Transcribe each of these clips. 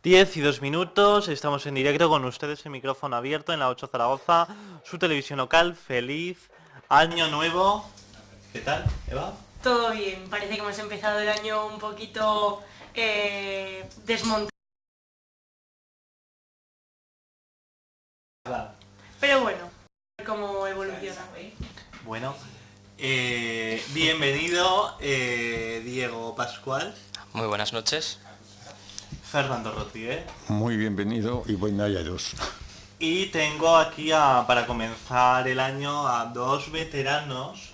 10:02, estamos en directo con ustedes, el micrófono abierto en la 8 Zaragoza, su televisión local. Feliz año nuevo. ¿Qué tal, Eva? Todo bien, parece que hemos empezado el año un poquito desmontado. Pero bueno, cómo evoluciona. Bueno, bienvenido Diego Pascual. Muy buenas noches. Fernando Rodríguez. Muy bienvenido y buenos años. Y tengo aquí para comenzar el año a dos veteranos.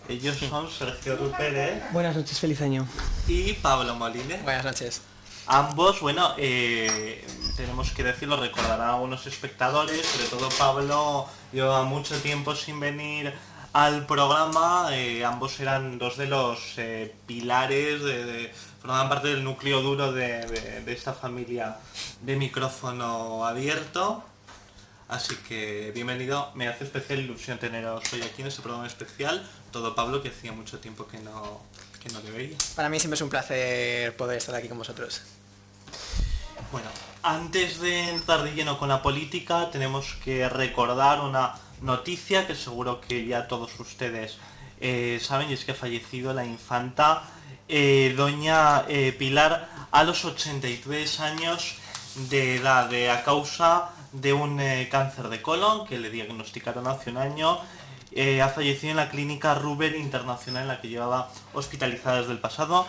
Ellos son Sergio Rupérez. Buenas noches, feliz año. Y Pablo Molines. Buenas noches. Ambos, bueno, tenemos que decirlo, recordarán algunos espectadores, sobre todo Pablo lleva mucho tiempo sin venir al programa. Ambos eran dos de los pilares, formaban parte del núcleo duro de esta familia de micrófono abierto. Así que bienvenido, me hace especial ilusión teneros hoy aquí en este programa especial. Todo Pablo, que hacía mucho tiempo que no le veía. Para mí siempre es un placer poder estar aquí con vosotros. Bueno, antes de entrar de lleno con la política, tenemos que recordar una noticia que seguro que ya todos ustedes saben, y es que ha fallecido la infanta doña Pilar a los 83 años de edad, a causa de un cáncer de colon que le diagnosticaron hace un año. Ha fallecido en la clínica Ruber Internacional, en la que llevaba hospitalizada desde el pasado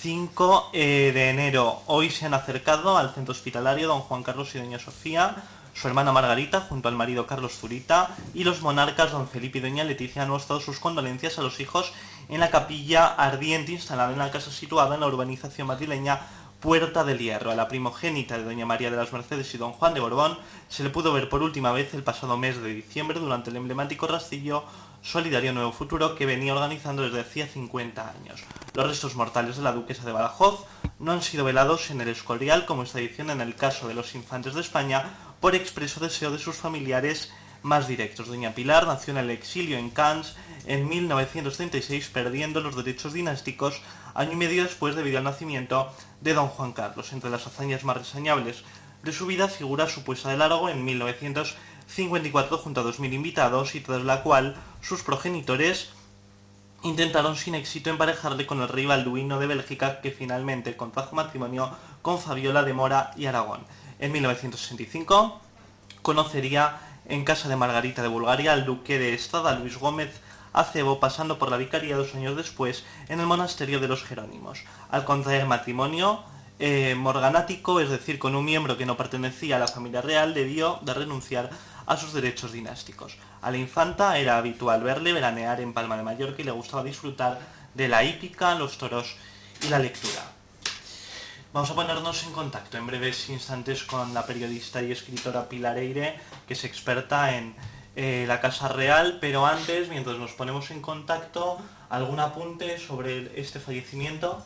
5 de enero. Hoy se han acercado al centro hospitalario don Juan Carlos y doña Sofía, su hermana Margarita, junto al marido Carlos Zurita, y los monarcas don Felipe y doña Leticia han mostrado sus condolencias a los hijos en la capilla ardiente instalada en la casa situada en la urbanización madrileña Puerta del Hierro. A la primogénita de doña María de las Mercedes y don Juan de Borbón se le pudo ver por última vez el pasado mes de diciembre durante el emblemático rastrillo solidario Nuevo Futuro que venía organizando desde hacía 50 años. Los restos mortales de la duquesa de Badajoz no han sido velados en el Escorial, como es tradición en el caso de los infantes de España, por expreso deseo de sus familiares más directos. Doña Pilar nació en el exilio en Cannes en 1936, perdiendo los derechos dinásticos año y medio después debido al nacimiento de don Juan Carlos. Entre las hazañas más reseñables de su vida figura su puesta de largo en 1954 junto a 2000 invitados, y tras la cual sus progenitores intentaron sin éxito emparejarle con el rey Balduino de Bélgica, que finalmente contrajo matrimonio con Fabiola de Mora y Aragón. En 1965 conocería en casa de Margarita de Bulgaria al duque de Estrada, Luis Gómez Acebo, pasando por la vicaría 2 años después en el monasterio de los Jerónimos. Al contraer matrimonio morganático, es decir, con un miembro que no pertenecía a la familia real, debió de renunciar a sus derechos dinásticos. A la infanta era habitual verle veranear en Palma de Mallorca y le gustaba disfrutar de la hípica, los toros y la lectura. Vamos a ponernos en contacto en breves instantes con la periodista y escritora Pilar Eyre, que es experta en la Casa Real, pero antes, mientras nos ponemos en contacto, ¿algún apunte sobre este fallecimiento?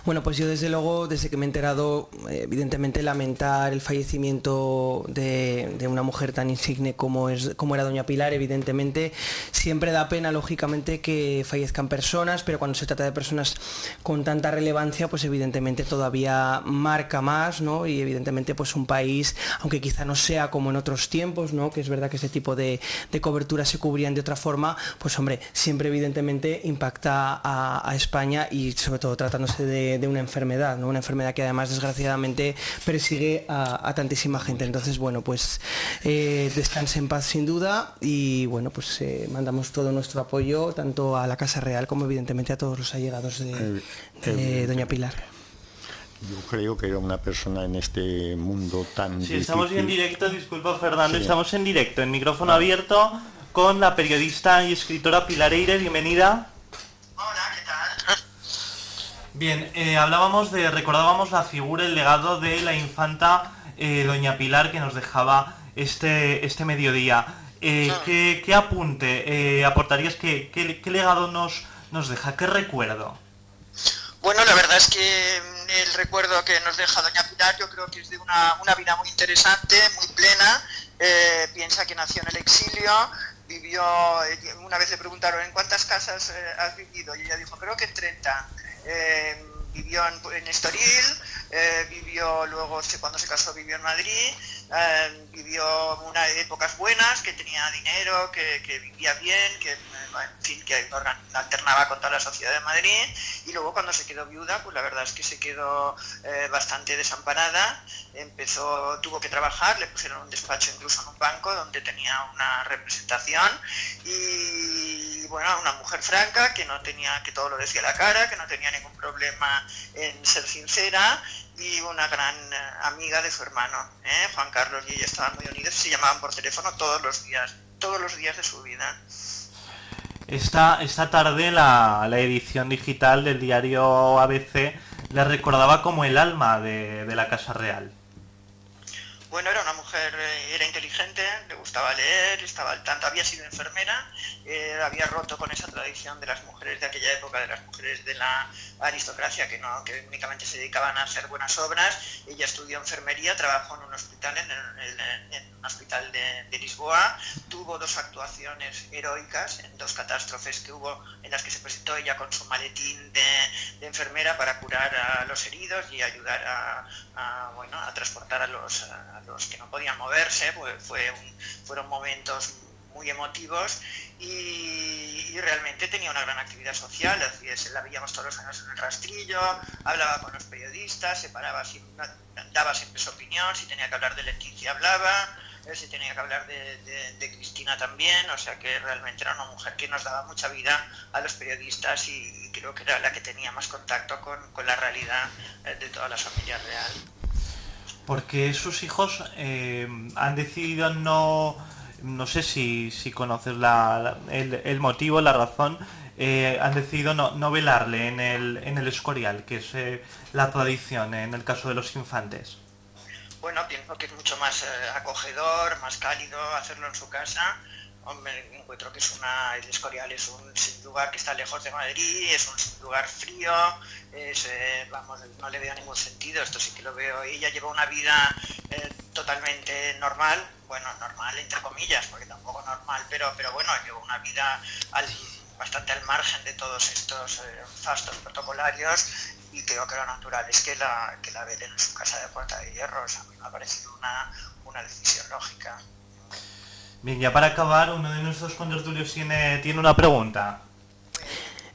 Bueno, pues yo desde luego, desde que me he enterado, evidentemente lamentar el fallecimiento de una mujer tan insigne como era doña Pilar. Evidentemente siempre da pena, lógicamente, que fallezcan personas, pero cuando se trata de personas con tanta relevancia, pues evidentemente todavía marca más, ¿no? Y evidentemente pues un país, aunque quizá no sea como en otros tiempos, ¿no? Que es verdad que ese tipo de coberturas se cubrían de otra forma, pues hombre, siempre evidentemente impacta a España, y sobre todo tratándose de una enfermedad, ¿no? Una enfermedad que además desgraciadamente persigue a tantísima gente. Entonces, bueno, pues descanse en paz sin duda, y bueno, pues mandamos todo nuestro apoyo tanto a la Casa Real como evidentemente a todos los allegados de doña Pilar. Yo creo que era una persona en este mundo tan Sí, difícil. estamos en directo, disculpa Fernando, Sí. Estamos en directo, en micrófono abierto, con la periodista y escritora Pilar Eyre. Bienvenida. Hola, ¿qué tal? Bien, recordábamos la figura, el legado de la infanta doña Pilar, que nos dejaba este mediodía. ¿Qué apunte aportarías? ¿Qué legado nos deja? ¿Qué recuerdo? Bueno, la verdad es que el recuerdo que nos deja doña Pilar, yo creo que es de una vida muy interesante, muy plena. Piensa que nació en el exilio, vivió, una vez le preguntaron ¿en cuántas casas has vivido? Y ella dijo, creo que en 30. vivió en Estoril, luego cuando se casó vivió en Madrid, vivió unas épocas buenas, que tenía dinero, que vivía bien, que en fin, que alternaba con toda la sociedad de Madrid, y luego cuando se quedó viuda, pues la verdad es que se quedó bastante desamparada, tuvo que trabajar, le pusieron un despacho incluso en un banco donde tenía una representación, y bueno, una mujer franca que todo lo decía a la cara, que no tenía ningún problema en ser sincera, y una gran amiga de su hermano, Juan Carlos, y ella estaban muy unidos y se llamaban por teléfono todos los días de su vida. Esta tarde la edición digital del diario ABC le recordaba como el alma de la Casa Real. Bueno, era una mujer, era inteligente, le gustaba leer, estaba al tanto, había sido enfermera, había roto con esa tradición de las mujeres de aquella época, de las mujeres de la aristocracia que únicamente se dedicaban a hacer buenas obras. Ella estudió enfermería, trabajó en un hospital, en un hospital de Lisboa, tuvo 2 actuaciones heroicas en 2 catástrofes que hubo, en las que se presentó ella con su maletín de enfermera para curar a los heridos y ayudar a transportar a los que no podían moverse. Pues fueron momentos muy emotivos, y realmente tenía una gran actividad social. La veíamos todos los años en el rastrillo, hablaba con los periodistas, daba siempre su opinión, si tenía que hablar de Leticia hablaba, si tenía que hablar de Cristina también, o sea que realmente era una mujer que nos daba mucha vida a los periodistas, y creo que era la que tenía más contacto con la realidad de toda la familia real. Porque sus hijos han decidido no sé si conoces el motivo, la razón, han decidido no velarle en el Escorial, que es la tradición en el caso de los infantes. Bueno, pienso que es mucho más acogedor, más cálido hacerlo en su casa. Hombre, encuentro que el Escorial es un lugar que está lejos de Madrid, es un lugar frío, no le veo ningún sentido, esto sí que lo veo. Ella lleva una vida totalmente normal, bueno, normal entre comillas, porque tampoco normal, pero bueno, lleva una vida bastante al margen de todos estos fastos protocolarios, y creo que lo natural es que la velen en su casa de Puerta de Hierro. O sea, a mí me ha parecido una decisión lógica. Bien, ya para acabar, uno de nuestros contertulios tiene una pregunta.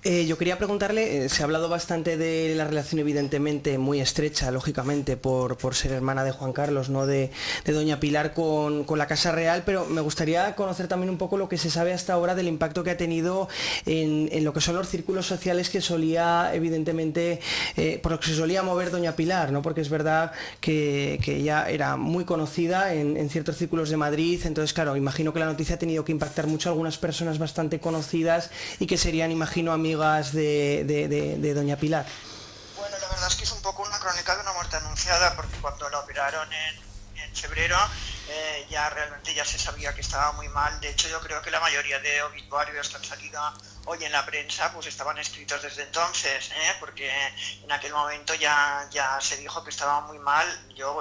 Yo quería preguntarle, se ha hablado bastante de la relación evidentemente muy estrecha, lógicamente, por ser hermana de Juan Carlos, ¿no? de doña Pilar con la Casa Real, pero me gustaría conocer también un poco lo que se sabe hasta ahora del impacto que ha tenido en lo que son los círculos sociales que solía, evidentemente, por lo que se solía mover doña Pilar, ¿no? Porque es verdad que ella era muy conocida en ciertos círculos de Madrid, entonces claro, imagino que la noticia ha tenido que impactar mucho a algunas personas bastante conocidas y que serían, imagino, amigas de doña Pilar. Bueno, la verdad es que es un poco una crónica de una muerte anunciada, porque cuando la operaron en febrero ya realmente ya se sabía que estaba muy mal. De hecho, yo creo que la mayoría de obituarios que han salido hoy en la prensa pues estaban escritos desde entonces, porque en aquel momento ya se dijo que estaba muy mal. Yo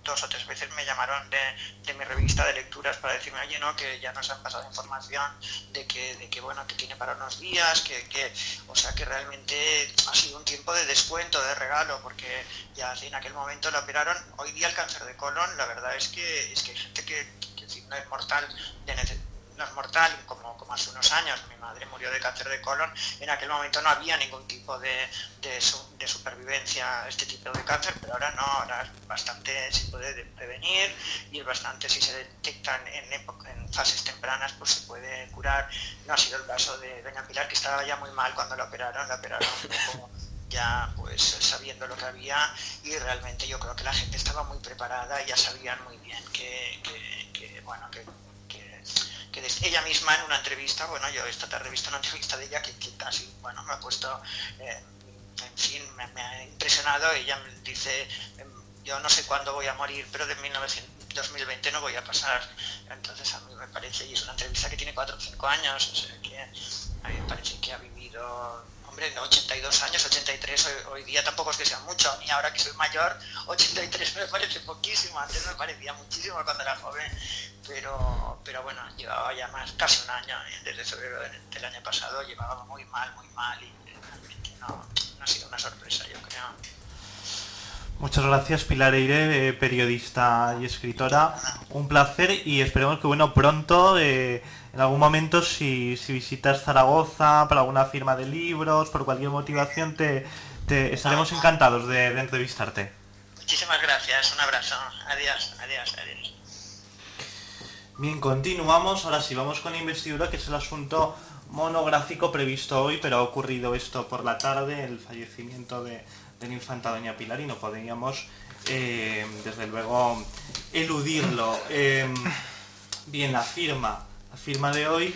2 o 3 veces me llamaron de mi revista de lecturas para decirme, oye, no, que ya nos han pasado información de que tiene para unos días, o sea que realmente ha sido un tiempo de descuento, de regalo, porque ya en aquel momento la operaron. Hoy día el cáncer de colon, la verdad es que hay gente que no es mortal, no es mortal como hace unos años. Mi madre murió de cáncer de colon, en aquel momento no había ningún tipo de supervivencia a este tipo de cáncer, pero ahora no, ahora es bastante, se puede prevenir, y es bastante, si se detectan en fases tempranas, pues se puede curar. No ha sido el caso de doña Pilar, que estaba ya muy mal cuando la operaron un poco ya pues sabiendo lo que había, y realmente yo creo que la gente estaba muy preparada y ya sabían muy bien que ella misma en una entrevista, yo esta tarde he visto una entrevista de ella que casi, me ha puesto, en fin, me ha impresionado. Ella me dice, yo no sé cuándo voy a morir, pero de 2020 no voy a pasar. Entonces a mí me parece, y es una entrevista que tiene 4 o 5 años, o sea que a mí me parece que ha vivido, hombre, 82 años, 83, hoy día tampoco es que sea mucho. A mí ahora que soy mayor, 83 me parece poquísimo, antes me parecía muchísimo cuando era joven, pero bueno, llevaba ya casi un año, desde febrero del año pasado llevaba muy mal, y realmente ha sido una sorpresa, yo creo. Muchas gracias, Pilar Eire, periodista y escritora. Un placer y esperemos que pronto, en algún momento, si visitas Zaragoza para alguna firma de libros, por cualquier motivación, te estaremos encantados de entrevistarte. Muchísimas gracias, un abrazo. Adiós. Bien, continuamos. Ahora sí, vamos con la investidura, que es el asunto monográfico previsto hoy, pero ha ocurrido esto por la tarde, el fallecimiento de la infanta doña Pilar, y no podíamos, desde luego, eludirlo. Bien, la firma de hoy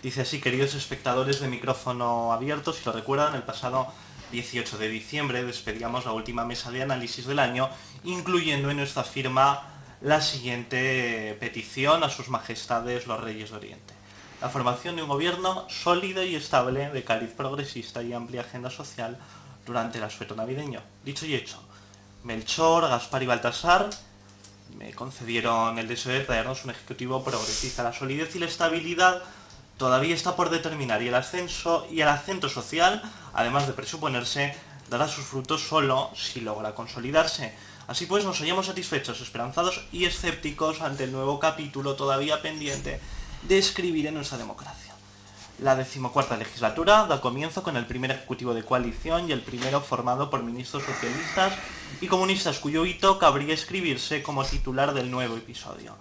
dice así: queridos espectadores de micrófono abierto, si lo recuerdan, el pasado 18 de diciembre despedíamos la última mesa de análisis del año, incluyendo en nuestra firma la siguiente petición a sus majestades los Reyes de Oriente: la formación de un gobierno sólido y estable, de cariz progresista y amplia agenda social durante el asueto navideño. Dicho y hecho, Melchor, Gaspar y Baltasar me concedieron el deseo de traernos un ejecutivo progresista. La solidez y la estabilidad todavía está por determinar, y el ascenso y el acento social, además de presuponerse, dará sus frutos solo si logra consolidarse. Así pues, nos hallamos satisfechos, esperanzados y escépticos ante el nuevo capítulo todavía pendiente de escribir en nuestra democracia. La 14ª legislatura da comienzo con el primer ejecutivo de coalición y el primero formado por ministros socialistas y comunistas, cuyo hito cabría escribirse como titular del nuevo episodio.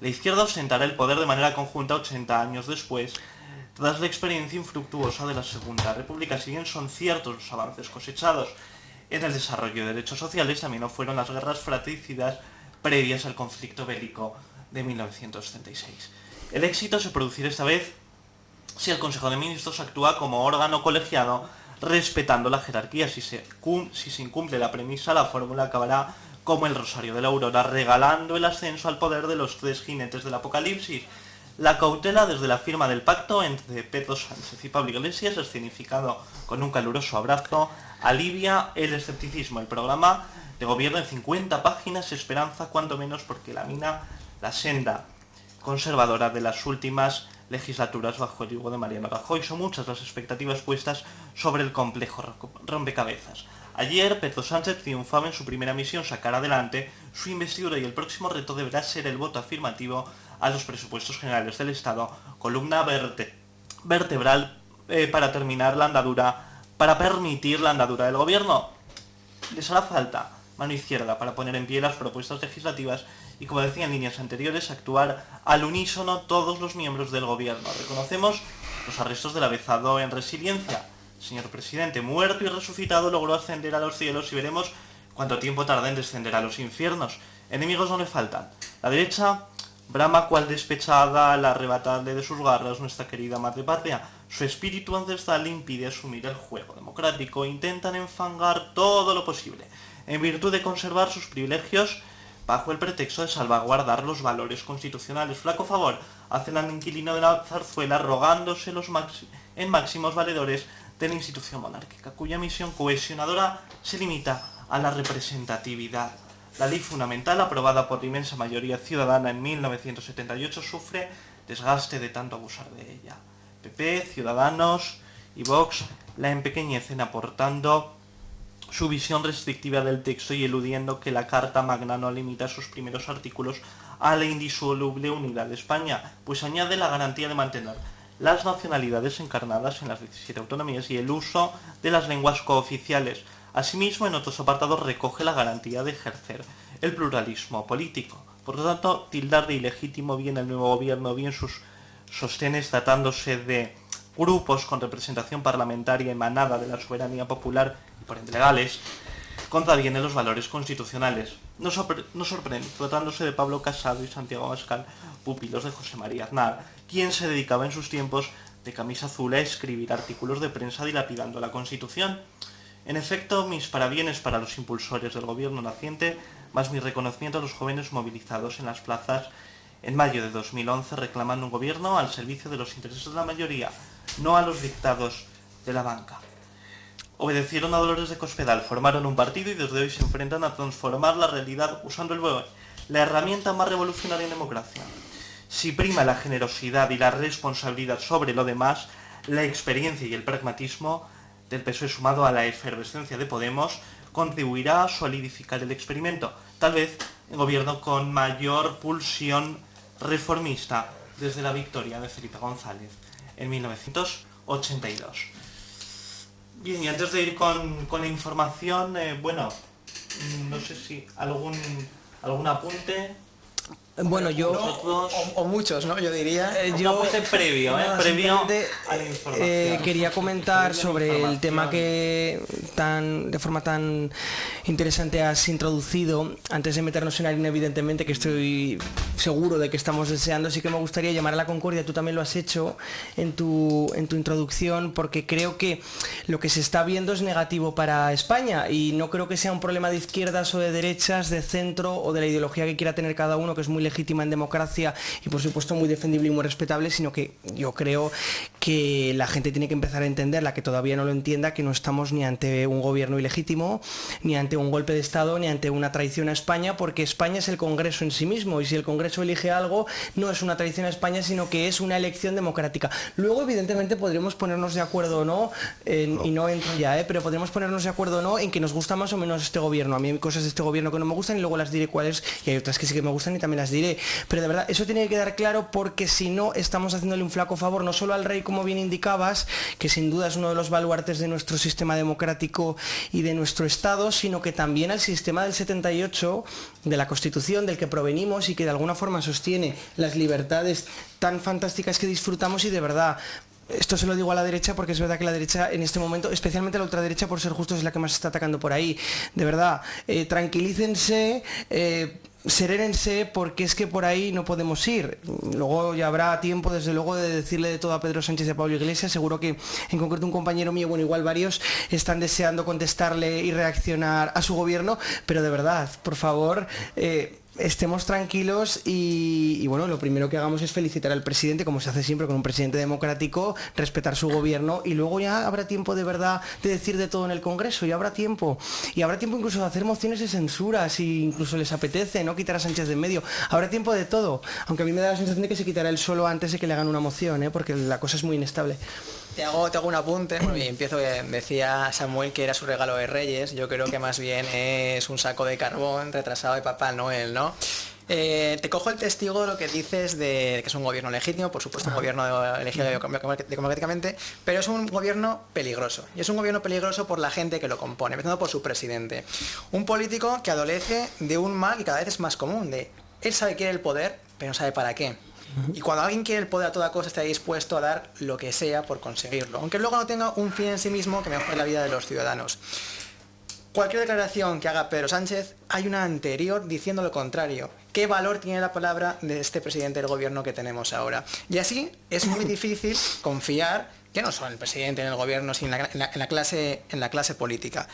La izquierda ostentará el poder de manera conjunta 80 años después, tras la experiencia infructuosa de la Segunda República. Si bien son ciertos los avances cosechados en el desarrollo de derechos sociales, también no fueron las guerras fratricidas previas al conflicto bélico de 1936. El éxito se producirá esta vez si el Consejo de Ministros actúa como órgano colegiado, respetando la jerarquía. Si se incumple la premisa, la fórmula acabará como el Rosario de la Aurora, regalando el ascenso al poder de los tres jinetes del Apocalipsis. La cautela desde la firma del pacto entre Pedro Sánchez y Pablo Iglesias, escenificado con un caluroso abrazo, alivia el escepticismo. El programa de gobierno en 50 páginas esperanza cuanto menos, porque lamina la senda conservadora de las últimas legislaturas bajo el yugo de Mariano Rajoy. Son muchas las expectativas puestas sobre el complejo rompecabezas. Ayer, Pedro Sánchez triunfaba en su primera misión: sacar adelante su investidura, y el próximo reto deberá ser el voto afirmativo a los presupuestos generales del Estado, columna vertebral para permitir la andadura del gobierno. Les hará falta mano izquierda para poner en pie las propuestas legislativas y, como decía en líneas anteriores, actuar al unísono todos los miembros del gobierno. Reconocemos los arrestos del avezado en Resiliencia. Señor presidente, muerto y resucitado, logró ascender a los cielos, y veremos cuánto tiempo tarda en descender a los infiernos. Enemigos no le faltan. La derecha brama cual despechada al arrebatarle de sus garras nuestra querida madre patria. Su espíritu ancestral le impide asumir el juego democrático. Intentan enfangar todo lo posible, en virtud de conservar sus privilegios, bajo el pretexto de salvaguardar los valores constitucionales. Flaco favor hacen al inquilino de la zarzuela, rogándose en máximos valedores de la institución monárquica, cuya misión cohesionadora se limita a la representatividad. La ley fundamental, aprobada por la inmensa mayoría ciudadana en 1978, sufre desgaste de tanto abusar de ella. PP, Ciudadanos y Vox la empequeñecen, aportando su visión restrictiva del texto y eludiendo que la Carta Magna no limita sus primeros artículos a la indisoluble unidad de España, pues añade la garantía de mantener las nacionalidades encarnadas en las 17 autonomías y el uso de las lenguas cooficiales. Asimismo, en otros apartados recoge la garantía de ejercer el pluralismo político. Por lo tanto, tildar de ilegítimo bien el nuevo gobierno, bien sus sostenes, tratándose de grupos con representación parlamentaria emanada de la soberanía popular y por ende legales, contraviene los valores constitucionales. No sorprende, tratándose de Pablo Casado y Santiago Abascal, pupilos de José María Aznar, quien se dedicaba en sus tiempos de camisa azul a escribir artículos de prensa dilapidando la Constitución. En efecto, mis parabienes para los impulsores del gobierno naciente, más mi reconocimiento a los jóvenes movilizados en las plazas en mayo de 2011 reclamando un gobierno al servicio de los intereses de la mayoría, no a los dictados de la banca. Obedecieron a Dolores de Cospedal, formaron un partido y desde hoy se enfrentan a transformar la realidad usando el BOE, la herramienta más revolucionaria en democracia. Si prima la generosidad y la responsabilidad sobre lo demás, la experiencia y el pragmatismo del PSOE sumado a la efervescencia de Podemos contribuirá a solidificar el experimento, tal vez el gobierno con mayor pulsión reformista desde la victoria de Felipe González en 1982. Bien, y antes de ir con la información, bueno, no sé si algún apunte. Bueno, yo... O muchos, ¿no? Yo diría. Yo previo a la información. Quería comentar sobre el tema que de forma tan interesante has introducido. Antes de meternos en harina, evidentemente, que estoy seguro de que estamos deseando, sí que me gustaría llamar a la concordia. Tú también lo has hecho en tu introducción, porque creo que lo que se está viendo es negativo para España, y no creo que sea un problema de izquierdas o de derechas, de centro o de la ideología que quiera tener cada uno, que es muy legítima en democracia y por supuesto muy defendible y muy respetable, sino que yo creo que la gente tiene que empezar a entender, la que todavía no lo entienda, que no estamos ni ante un gobierno ilegítimo, ni ante un golpe de Estado, ni ante una traición a España, porque España es el Congreso en sí mismo, y si el Congreso elige algo, no es una traición a España, sino que es una elección democrática. Luego, evidentemente, podremos ponernos de acuerdo o no, y no entro ya, pero podremos ponernos de acuerdo o no en que nos gusta más o menos este gobierno. A mí hay cosas de este gobierno que no me gustan y luego las diré cuáles, y hay otras que sí que me gustan y también las diré. Pero de verdad, eso tiene que quedar claro, porque si no, estamos haciéndole un flaco favor no solo al rey, como bien indicabas, que sin duda es uno de los baluartes de nuestro sistema democrático y de nuestro Estado, sino que también al sistema del 78, de la Constitución, del que provenimos y que de alguna forma sostiene las libertades tan fantásticas que disfrutamos. Y de verdad, esto se lo digo a la derecha, porque es verdad que la derecha en este momento, especialmente la ultraderecha, por ser justos, es la que más se está atacando por ahí. De verdad, tranquilícense, serénense, porque es que por ahí no podemos ir. Luego ya habrá tiempo, desde luego, de decirle de todo a Pedro Sánchez y a Pablo Iglesias. Seguro que en concreto un compañero mío, bueno, igual varios, están deseando contestarle y reaccionar a su gobierno, pero de verdad, por favor, estemos tranquilos y bueno, lo primero que hagamos es felicitar al presidente, como se hace siempre con un presidente democrático, respetar su gobierno, y luego ya habrá tiempo de verdad de decir de todo en el Congreso, y habrá tiempo incluso de hacer mociones de censura si incluso les apetece, no quitar a Sánchez de en medio, habrá tiempo de todo, aunque a mí me da la sensación de que se quitará él solo antes de que le hagan una moción, porque la cosa es muy inestable. Te hago un apunte, y empiezo, decía Samuel que era su regalo de Reyes. Yo creo que más bien es un saco de carbón retrasado de Papá Noel, ¿no? Te cojo el testigo de lo que dices de que es un gobierno legítimo, por supuesto un gobierno elegido democráticamente, pero es un gobierno peligroso. Y es un gobierno peligroso por la gente que lo compone, empezando por su presidente. Un político que adolece de un mal que cada vez es más común, de él sabe que quiere el poder, pero no sabe para qué. Y cuando alguien quiere el poder a toda costa, está dispuesto a dar lo que sea por conseguirlo, aunque luego no tenga un fin en sí mismo que mejore la vida de los ciudadanos. Cualquier declaración que haga Pedro Sánchez, hay una anterior diciendo lo contrario. ¿Qué valor tiene la palabra de este presidente del gobierno que tenemos ahora? Y así es muy difícil confiar, que no solo en el presidente, en el gobierno, sino en la clase política.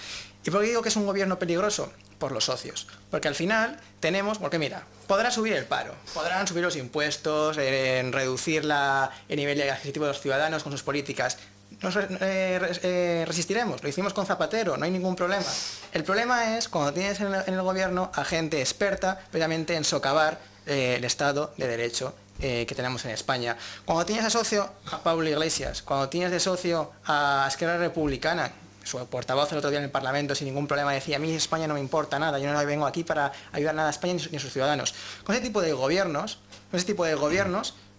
¿Y por qué digo que es un gobierno peligroso? Por los socios. Porque al final tenemos, porque mira, podrá subir el paro, podrán subir los impuestos, reducir el nivel adquisitivo de los ciudadanos con sus políticas. Nos resistiremos, lo hicimos con Zapatero, no hay ningún problema. El problema es cuando tienes en el gobierno a gente experta precisamente en socavar el Estado de Derecho que tenemos en España. Cuando tienes de socio a Pablo Iglesias, cuando tienes de socio a Esquerra Republicana, su portavoz el otro día en el Parlamento sin ningún problema decía: a mí España no me importa nada, yo no vengo aquí para ayudar nada a España ni a sus ciudadanos. Con ese tipo de gobiernos,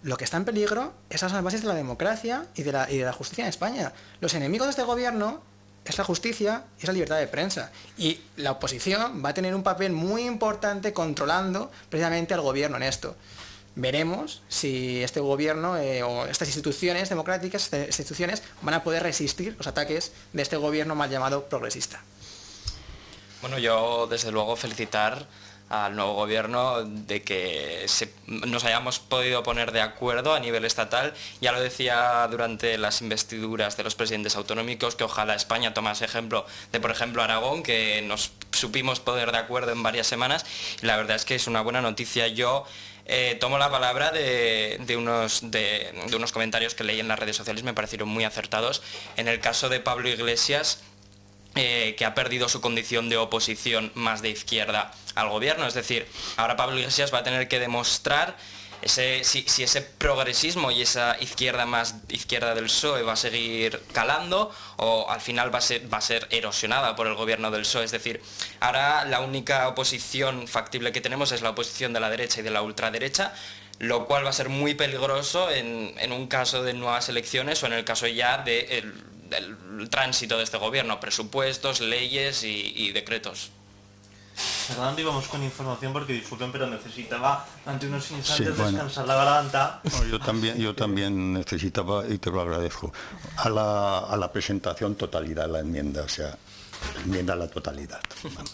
lo que está en peligro es las bases de la democracia y de la justicia en España. Los enemigos de este gobierno es la justicia y es la libertad de prensa. Y la oposición va a tener un papel muy importante controlando precisamente al gobierno en esto. Veremos si este gobierno o estas instituciones democráticas, estas instituciones, van a poder resistir los ataques de este gobierno mal llamado progresista. Bueno, yo desde luego felicitar al nuevo gobierno de que nos hayamos podido poner de acuerdo a nivel estatal. Ya lo decía durante las investiduras de los presidentes autonómicos, que ojalá España tomase ejemplo de, por ejemplo, Aragón, que nos supimos poner de acuerdo en varias semanas, y la verdad es que es una buena noticia. Yo tomo la palabra de unos comentarios que leí en las redes sociales, me parecieron muy acertados. En el caso de Pablo Iglesias, que ha perdido su condición de oposición más de izquierda al gobierno, es decir, ahora Pablo Iglesias va a tener que demostrar si ese progresismo y esa izquierda más izquierda del PSOE va a seguir calando o al final va a ser erosionada por el gobierno del PSOE. Es decir, ahora la única oposición factible que tenemos es la oposición de la derecha y de la ultraderecha, lo cual va a ser muy peligroso en un caso de nuevas elecciones o en el caso ya del tránsito de este gobierno, presupuestos, leyes y decretos. Fernando, íbamos con información porque disculpen, pero necesitaba ante unos instantes Sí, bueno. descansar la garganta. No, yo también necesitaba, y te lo agradezco, a la presentación totalidad, la enmienda, o sea, enmienda a la totalidad. Vamos.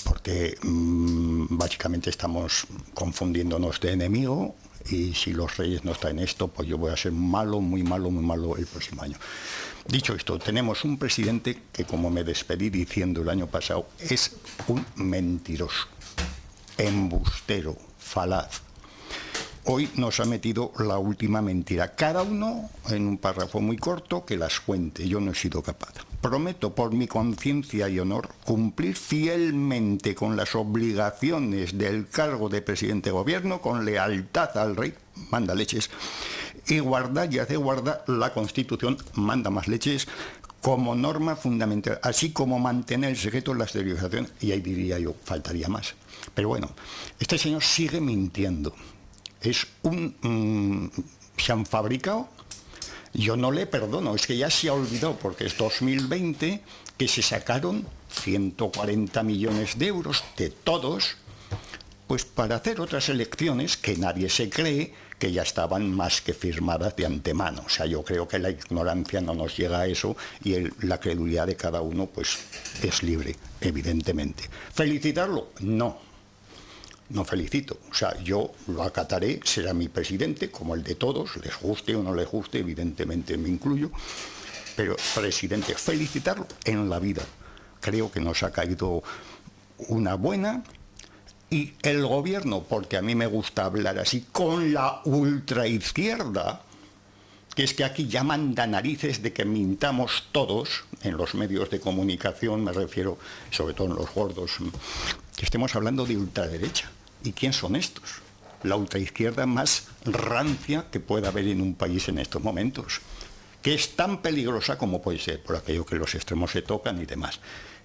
Porque básicamente estamos confundiéndonos de enemigo y si los Reyes no están en esto, pues yo voy a ser malo, muy malo el próximo año. Dicho esto, tenemos un presidente que, como me despedí diciendo el año pasado, es un mentiroso, embustero, falaz. Hoy nos ha metido la última mentira, cada uno en un párrafo muy corto que las cuente, yo no he sido capaz. Prometo por mi conciencia y honor cumplir fielmente con las obligaciones del cargo de presidente de gobierno, con lealtad al rey, manda leches, y guardar y hacer guardar la Constitución, manda más leches, como norma fundamental, así como mantener el secreto de la esterilización, y ahí diría yo, faltaría más. Pero bueno, este señor sigue mintiendo. Es se han fabricado, yo no le perdono, es que ya se ha olvidado, porque es 2020, que se sacaron 140 millones de euros de todos, pues para hacer otras elecciones que nadie se cree que ya estaban más que firmadas de antemano. O sea, yo creo que la ignorancia no nos llega a eso y la credulidad de cada uno pues es libre, evidentemente. ¿Felicitarlo? No. No felicito. O sea, yo lo acataré, será mi presidente, como el de todos, les guste o no les guste, evidentemente me incluyo, pero presidente, felicitarlo en la vida. Creo que nos ha caído una buena. Y el gobierno, porque a mí me gusta hablar así, con la ultraizquierda, que es que aquí ya manda narices de que mintamos todos, en los medios de comunicación, me refiero, sobre todo en los gordos, que estemos hablando de ultraderecha. ¿Y quién son estos? La ultraizquierda más rancia que pueda haber en un país en estos momentos, que es tan peligrosa como puede ser, por aquello que los extremos se tocan y demás.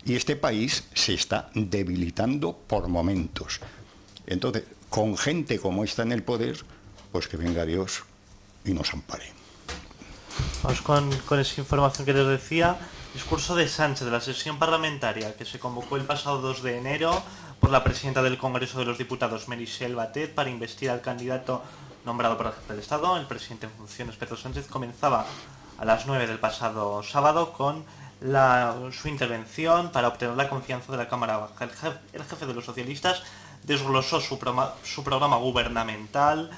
Y este país se está debilitando por momentos. Entonces, con gente como esta en el poder, pues que venga Dios y nos ampare. Vamos con esa información que les decía. Discurso de Sánchez de la sesión parlamentaria que se convocó el pasado 2 de enero por la presidenta del Congreso de los Diputados, Meritxell Batet, para investir al candidato nombrado por el jefe del Estado. El presidente en funciones, Pedro Sánchez, comenzaba a las 9 del pasado sábado con su intervención para obtener la confianza de la Cámara Baja. El jefe de los socialistas desglosó su programa gubernamental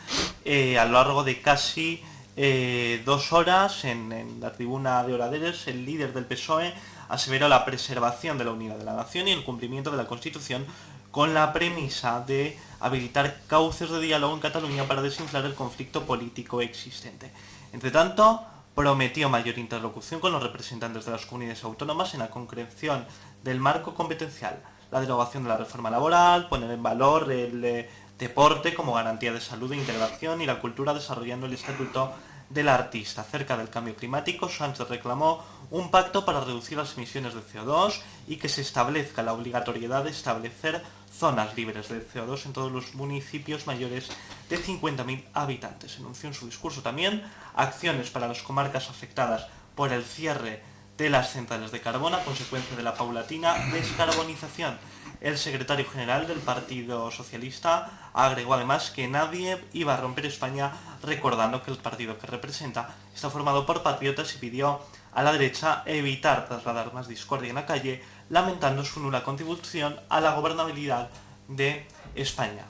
a lo largo de casi 2 horas. En la tribuna de oraderos, el líder del PSOE aseveró la preservación de la unidad de la nación y el cumplimiento de la Constitución, con la premisa de habilitar cauces de diálogo en Cataluña para desinflar el conflicto político existente. Entre tanto, prometió mayor interlocución con los representantes de las comunidades autónomas en la concreción del marco competencial, la derogación de la reforma laboral, poner en valor el deporte como garantía de salud e integración y la cultura, desarrollando el estatuto del artista. Acerca del cambio climático, Sánchez reclamó un pacto para reducir las emisiones de CO2 y que se establezca la obligatoriedad de establecer zonas libres de CO2 en todos los municipios mayores de 50.000 habitantes. Anunció en su discurso también acciones para las comarcas afectadas por el cierre de las centrales de carbón a consecuencia de la paulatina descarbonización. El secretario general del Partido Socialista agregó además que nadie iba a romper España, recordando que el partido que representa está formado por patriotas, y pidió a la derecha evitar trasladar más discordia en la calle, lamentando su nula contribución a la gobernabilidad de España.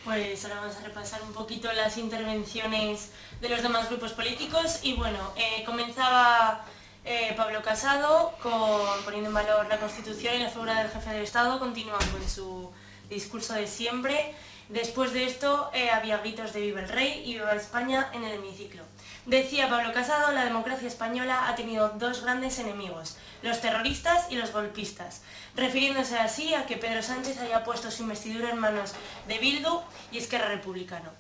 Pues ahora vamos a repasar un poquito las intervenciones de los demás grupos políticos y bueno, comenzaba Pablo Casado poniendo en valor la Constitución y la figura del jefe del Estado, continúa con su discurso de siempre. Después de esto había gritos de viva el rey y viva España en el hemiciclo. Decía Pablo Casado, la democracia española ha tenido dos grandes enemigos, los terroristas y los golpistas, refiriéndose así a que Pedro Sánchez haya puesto su investidura en manos de Bildu y Esquerra Republicana.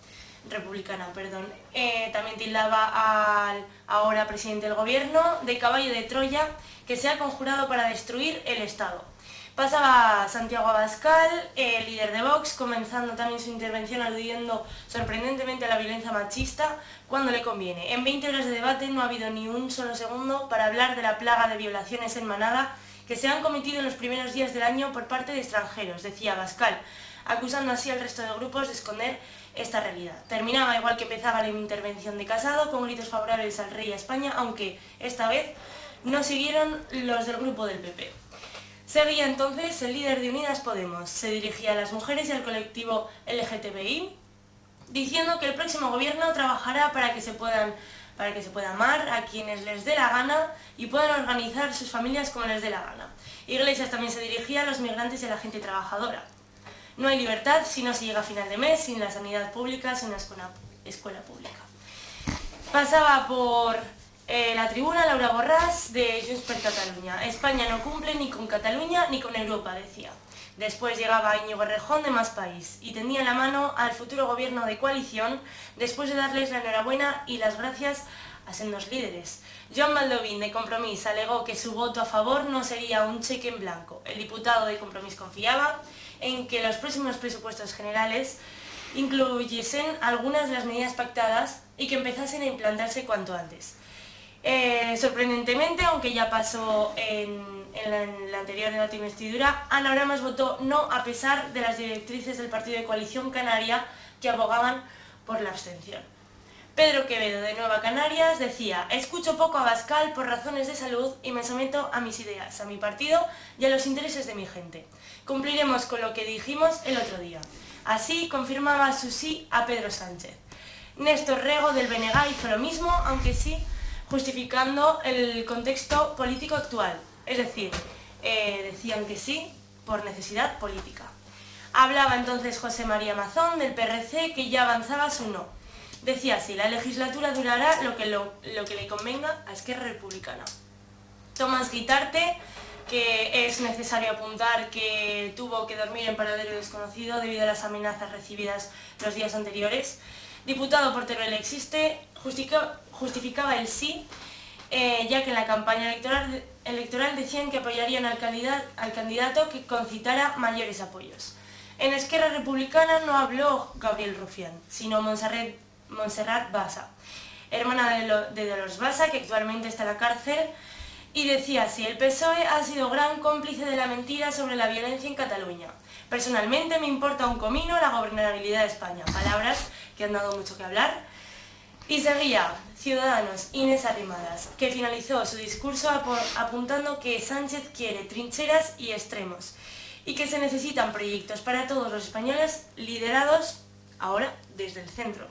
También tildaba al ahora presidente del gobierno de caballo de Troya que se ha conjurado para destruir el Estado. Pasaba Santiago Abascal, líder de Vox, comenzando también su intervención aludiendo sorprendentemente a la violencia machista cuando le conviene. En 20 horas de debate no ha habido ni un solo segundo para hablar de la plaga de violaciones en manada que se han cometido en los primeros días del año por parte de extranjeros, decía Abascal, acusando así al resto de grupos de esconder esta realidad. Terminaba igual que empezaba la intervención de Casado, con gritos favorables al rey y a España, aunque esta vez no siguieron los del grupo del PP. Seguía entonces el líder de Unidas Podemos, se dirigía a las mujeres y al colectivo LGTBI, diciendo que el próximo gobierno trabajará para que se pueda amar a quienes les dé la gana y puedan organizar sus familias como les dé la gana. Iglesias también se dirigía a los migrantes y a la gente trabajadora. No hay libertad si no se llega a final de mes, sin la sanidad pública, sin una escuela pública. Pasaba por la tribuna Laura Borràs de Junts per Catalunya. España no cumple ni con Cataluña ni con Europa, decía. Después llegaba Íñigo Errejón de Más País y tendía la mano al futuro gobierno de coalición después de darles la enhorabuena y las gracias a sendos líderes. Joan Baldovín de Compromís alegó que su voto a favor no sería un cheque en blanco. El diputado de Compromís confiaba en que los próximos presupuestos generales incluyesen algunas de las medidas pactadas y que empezasen a implantarse cuanto antes. Sorprendentemente, aunque ya pasó en la anterior debate de investidura, Ana Oramas votó no a pesar de las directrices del partido de coalición canaria que abogaban por la abstención. Pedro Quevedo de Nueva Canarias decía: escucho poco a Abascal por razones de salud y me someto a mis ideas, a mi partido y a los intereses de mi gente. Cumpliremos con lo que dijimos el otro día. Así confirmaba su sí a Pedro Sánchez. Néstor Rego del BNG hizo lo mismo, aunque sí justificando el contexto político actual. Es decir, decían que sí por necesidad política. Hablaba entonces José María Mazón del PRC, que ya avanzaba su no. Decía así: la legislatura durará lo que le convenga a Esquerra Republicana. Tomás Guitarte, que es necesario apuntar que tuvo que dormir en paradero desconocido debido a las amenazas recibidas los días anteriores, diputado por Teruel Existe, justificaba el sí, ya que en la campaña electoral decían que apoyarían al candidato que concitara mayores apoyos. En Esquerra Republicana no habló Gabriel Rufián, sino Montserrat Bassa, hermana de Dolors Bassa, que actualmente está en la cárcel, y decía así: el PSOE ha sido gran cómplice de la mentira sobre la violencia en Cataluña. Personalmente me importa un comino la gobernabilidad de España. Palabras que han dado mucho que hablar. Y seguía Ciudadanos, Inés Arrimadas, que finalizó su discurso apuntando que Sánchez quiere trincheras y extremos y que se necesitan proyectos para todos los españoles liderados ahora desde el centro.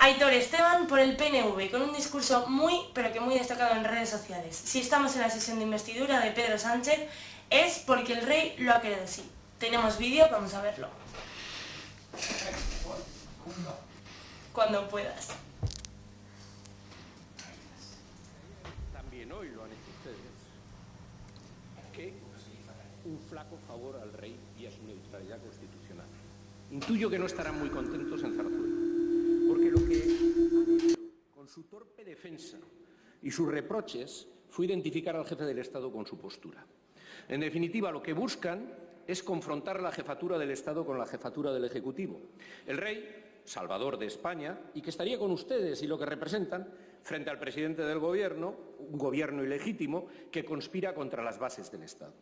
Aitor Esteban por el PNV, con un discurso muy, pero que muy destacado en redes sociales. Si estamos en la sesión de investidura de Pedro Sánchez es porque el rey lo ha querido así. Tenemos vídeo, vamos a verlo. Cuando puedas. También hoy lo han hecho ustedes. Que un flaco favor al rey y a su neutralidad constitucional. Intuyo que no estarán muy contentos en Zarzuela, porque lo que han hecho con su torpe defensa y sus reproches fue identificar al jefe del Estado con su postura. En definitiva, lo que buscan es confrontar la jefatura del Estado con la jefatura del Ejecutivo. El rey, salvador de España, y que estaría con ustedes y lo que representan, frente al presidente del Gobierno, un gobierno ilegítimo que conspira contra las bases del Estado.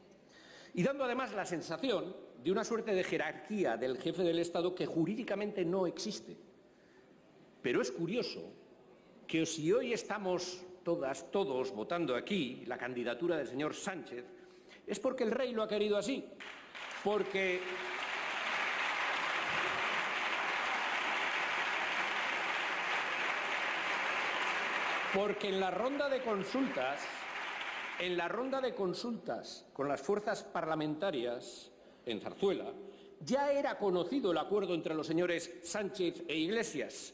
Y dando además la sensación de una suerte de jerarquía del jefe del Estado que jurídicamente no existe. Pero es curioso que si hoy estamos todos votando aquí la candidatura del señor Sánchez, es porque el rey lo ha querido así. Porque en la ronda de consultas con las fuerzas parlamentarias en Zarzuela, Ya era conocido el acuerdo entre los señores Sánchez e Iglesias.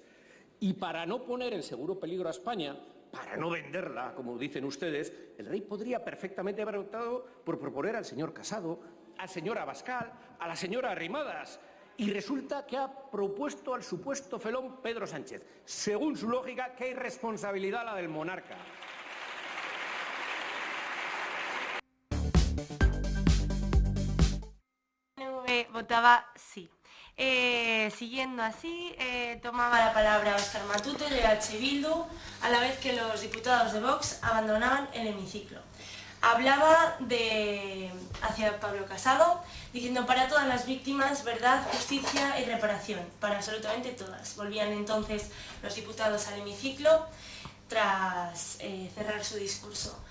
Y para no poner en seguro peligro a España, para no venderla, como dicen ustedes, el rey podría perfectamente haber optado por proponer al señor Casado, al señor Abascal, a la señora Arrimadas. Y resulta que ha propuesto al supuesto felón Pedro Sánchez. Según su lógica, qué irresponsabilidad la del monarca. Votaba sí. Siguiendo así, tomaba la palabra Óscar Matute de H. Bildu, a la vez que los diputados de Vox abandonaban el hemiciclo. Hablaba hacia Pablo Casado, diciendo para todas las víctimas, verdad, justicia y reparación, para absolutamente todas. Volvían entonces los diputados al hemiciclo tras cerrar su discurso.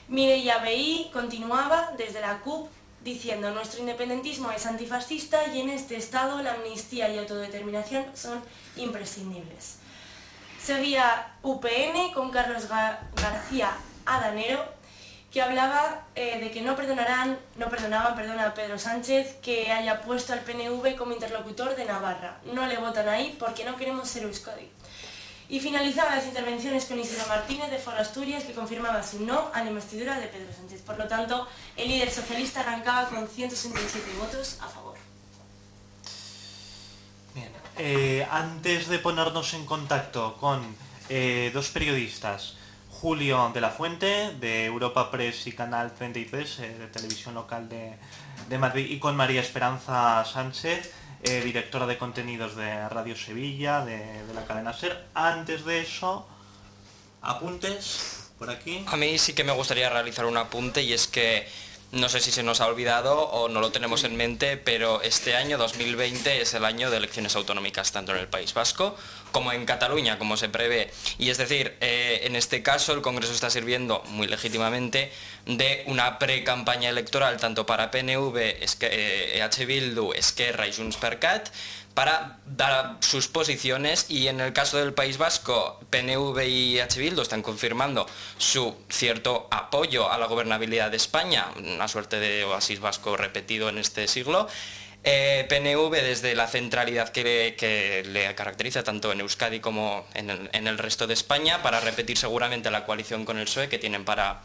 Mireia Vehí continuaba desde la CUP diciendo nuestro independentismo es antifascista y en este estado la amnistía y autodeterminación son imprescindibles. Seguía UPN con Carlos García Adanero, que hablaba de que no perdonaban a Pedro Sánchez que haya puesto al PNV como interlocutor de Navarra. No le votan ahí porque no queremos ser Euskadi. Y finalizaba las intervenciones con Isidro Martínez de Foro Asturias, que confirmaba su no a la investidura de Pedro Sánchez. Por lo tanto, el líder socialista arrancaba con 167 votos a favor. Bien, antes de ponernos en contacto con dos periodistas, Julio de la Fuente, de Europa Press y Canal 33, de televisión local de Madrid, y con María Esperanza Sánchez, directora de contenidos de Radio Sevilla, de la cadena SER. Antes de eso, apuntes por aquí. A mí sí que me gustaría realizar un apunte, y es que no sé si se nos ha olvidado o no lo tenemos en mente, pero este año 2020 es el año de elecciones autonómicas tanto en el País Vasco como en Cataluña, como se prevé. Y es decir, en este caso el Congreso está sirviendo muy legítimamente de una pre-campaña electoral tanto para PNV, EH Bildu, Esquerra y Junts per Cat, para dar sus posiciones, y en el caso del País Vasco, PNV y EH Bildu están confirmando su cierto apoyo a la gobernabilidad de España, una suerte de oasis vasco repetido en este siglo. PNV desde la centralidad que le caracteriza tanto en Euskadi como en el resto de España, para repetir seguramente la coalición con el PSOE que tienen para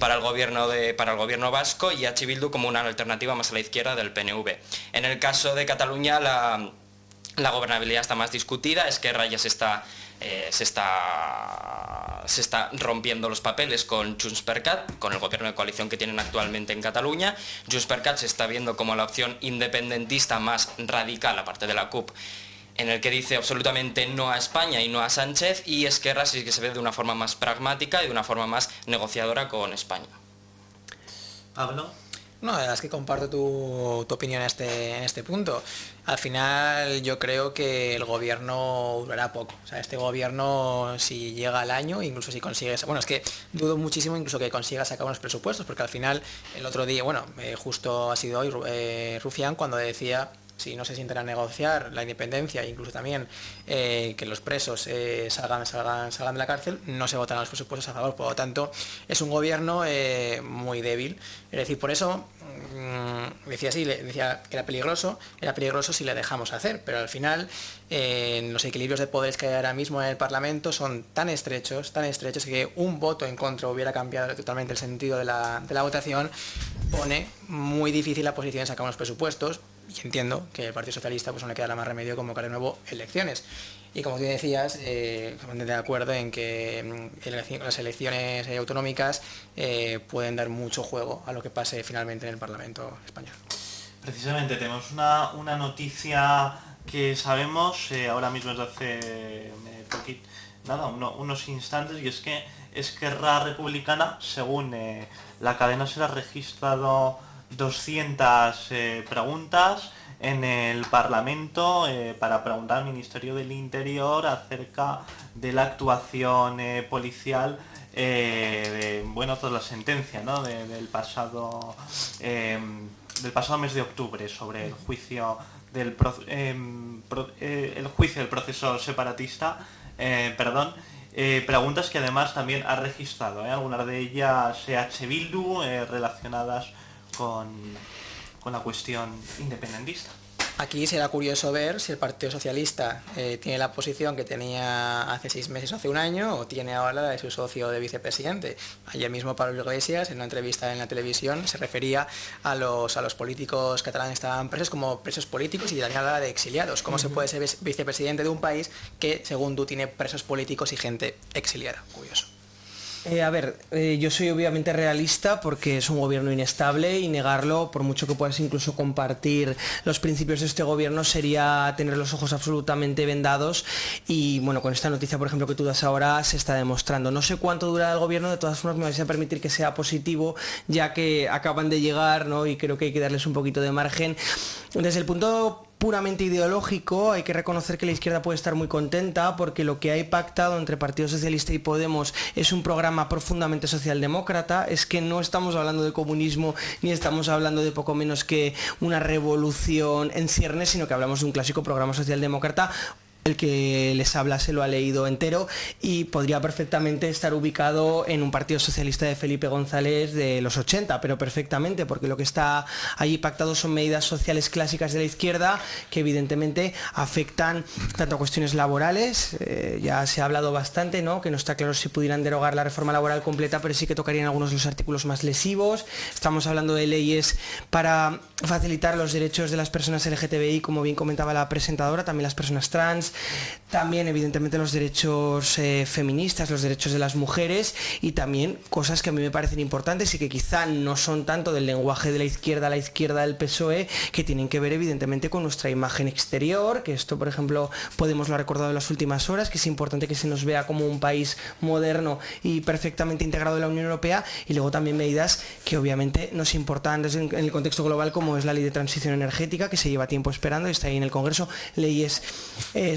el gobierno vasco, y EH Bildu como una alternativa más a la izquierda del PNV. En el caso de Cataluña la gobernabilidad está más discutida. Esquerra ya se está rompiendo los papeles con Junts per Cat, con el gobierno de coalición que tienen actualmente en Cataluña. Junts per Cat se está viendo como la opción independentista más radical, aparte de la CUP, en el que dice absolutamente no a España y no a Sánchez, y Esquerra sí que se ve de una forma más pragmática y de una forma más negociadora con España. Pablo. No, la verdad es que comparto tu opinión en este punto. Al final yo creo que el gobierno durará poco. O sea, este gobierno, si llega al año, incluso si consigue... Bueno, es que dudo muchísimo incluso que consiga sacar unos presupuestos, porque al final el otro día, justo ha sido hoy Rufián cuando decía... Si no se sienten a negociar la independencia, incluso también que los presos salgan de la cárcel, no se votan los presupuestos a favor. Por lo tanto, es un gobierno muy débil. Es decir, por eso decía que era peligroso si le dejamos hacer, pero al final los equilibrios de poderes que hay ahora mismo en el Parlamento son tan estrechos que un voto en contra hubiera cambiado totalmente el sentido de la votación. Pone muy difícil la posición de sacar unos presupuestos. Y entiendo que el Partido Socialista no le quedará más remedio convocar de nuevo elecciones. Y como tú decías, completamente de acuerdo en que las elecciones autonómicas pueden dar mucho juego a lo que pase finalmente en el Parlamento español. Precisamente tenemos una noticia que sabemos ahora mismo desde hace unos instantes, y es que Esquerra Republicana, según la cadena SER, ha registrado 200 preguntas en el Parlamento para preguntar al Ministerio del Interior acerca de la actuación policial tras la sentencia, ¿no? del pasado mes de octubre sobre el juicio del proceso separatista. Preguntas que además también ha registrado, algunas de ellas EH Bildu relacionadas con la cuestión independentista. Aquí será curioso ver si el Partido Socialista tiene la posición que tenía hace 6 meses o hace un año, o tiene ahora la de su socio de vicepresidente. Ayer mismo Pablo Iglesias, en una entrevista en la televisión, se refería a los políticos catalanes que estaban presos como presos políticos, y también hablaba de exiliados. ¿Cómo se puede ser vicepresidente de un país que, según tú, tiene presos políticos y gente exiliada? Curioso. Yo soy obviamente realista porque es un gobierno inestable, y negarlo, por mucho que puedas incluso compartir los principios de este gobierno, sería tener los ojos absolutamente vendados, y bueno, con esta noticia, por ejemplo, que tú das ahora, se está demostrando. No sé cuánto durará el gobierno, de todas formas me vais a permitir que sea positivo, ya que acaban de llegar, ¿no? Y creo que hay que darles un poquito de margen. Desde el punto puramente ideológico, hay que reconocer que la izquierda puede estar muy contenta, porque lo que hay pactado entre Partido Socialista y Podemos es un programa profundamente socialdemócrata. Es que no estamos hablando de comunismo, ni estamos hablando de poco menos que una revolución en ciernes, sino que hablamos de un clásico programa socialdemócrata. El que les habla se lo ha leído entero, y podría perfectamente estar ubicado en un Partido Socialista de Felipe González de los 80, pero perfectamente, porque lo que está allí pactado son medidas sociales clásicas de la izquierda que evidentemente afectan tanto a cuestiones laborales, ya se ha hablado bastante, ¿no? Que no está claro si pudieran derogar la reforma laboral completa, pero sí que tocarían algunos de los artículos más lesivos. Estamos hablando de leyes para facilitar los derechos de las personas LGTBI, como bien comentaba la presentadora, también las personas trans, también evidentemente los derechos feministas, los derechos de las mujeres, y también cosas que a mí me parecen importantes y que quizá no son tanto del lenguaje de la izquierda del PSOE, que tienen que ver evidentemente con nuestra imagen exterior, que esto, por ejemplo, Podemos lo ha recordado en las últimas horas, que es importante que se nos vea como un país moderno y perfectamente integrado en la Unión Europea, y luego también medidas que obviamente nos importan en el contexto global, como es la ley de transición energética, que se lleva tiempo esperando y está ahí en el Congreso, leyes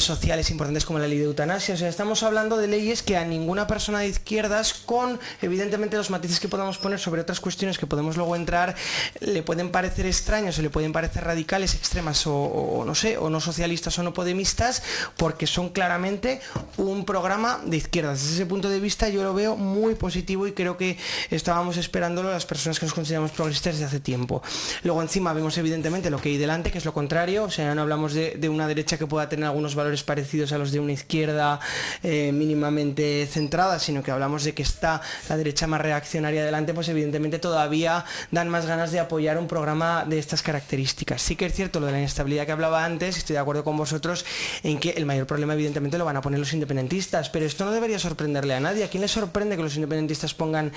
sociales importantes como la ley de eutanasia. O sea, estamos hablando de leyes que a ninguna persona de izquierdas, con evidentemente los matices que podamos poner sobre otras cuestiones que podemos luego entrar, le pueden parecer extraños o le pueden parecer radicales, extremas o no sé, o no socialistas o no podemistas, porque son claramente un programa de izquierdas. Desde ese punto de vista yo lo veo muy positivo, y creo que estábamos esperándolo las personas que nos consideramos progresistas desde hace tiempo. Luego encima vemos evidentemente lo que hay delante, que es lo contrario. O sea, no hablamos de una derecha que pueda tener algunos valores parecidos a los de una izquierda mínimamente centrada, sino que hablamos de que está la derecha más reaccionaria delante. Pues evidentemente todavía dan más ganas de apoyar un programa de estas características. Sí que es cierto lo de la inestabilidad que hablaba antes, estoy de acuerdo con vosotros en que el mayor problema evidentemente lo van a poner los independentistas, pero esto no debería sorprenderle a nadie. ¿A quién le sorprende que los independentistas pongan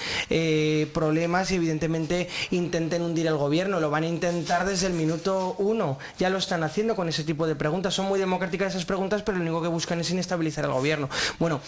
problemas y evidentemente intenten hundir el gobierno? Lo van a intentar desde el minuto 1, ya lo están haciendo con ese tipo de preguntas. Son muy democráticas esas preguntas, pero lo único que buscan es inestabilizar el gobierno. Bueno,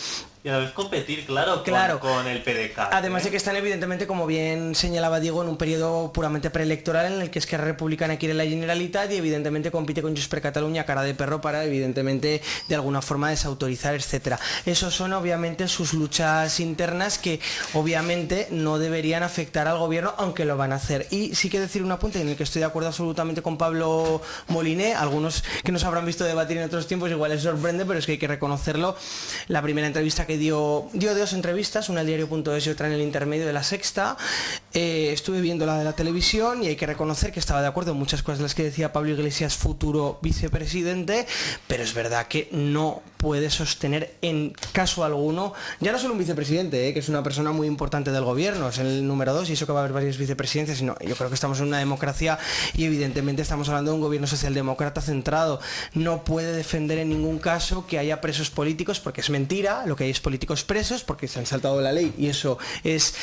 y a la vez competir, claro. Con el PDK. Además de que están evidentemente, como bien señalaba Diego, en un periodo puramente preelectoral en el que Esquerra Republicana quiere la Generalitat y evidentemente compite con Junts per Catalunya, cara de perro, para evidentemente de alguna forma desautorizar, etcétera. Esos son obviamente sus luchas internas, que obviamente no deberían afectar al gobierno, aunque lo van a hacer. Y sí que decir un apunte en el que estoy de acuerdo absolutamente con Pablo Moliné. Algunos que nos habrán visto debatir en otros tiempos igual les sorprende, pero es que hay que reconocerlo. La primera entrevista que dio 2 entrevistas, una al diario.es y otra en el intermedio de La Sexta. Estuve viendo la de la televisión y hay que reconocer que estaba de acuerdo en muchas cosas de las que decía Pablo Iglesias, futuro vicepresidente, pero es verdad que no puede sostener en caso alguno, ya no solo un vicepresidente, que es una persona muy importante del gobierno, es el número 2 y eso que va a haber varias vicepresidencias, sino yo creo que estamos en una democracia y evidentemente estamos hablando de un gobierno socialdemócrata centrado. No puede defender en ningún caso que haya presos políticos, porque es mentira, lo que hay es políticos presos porque se han saltado la ley, y eso es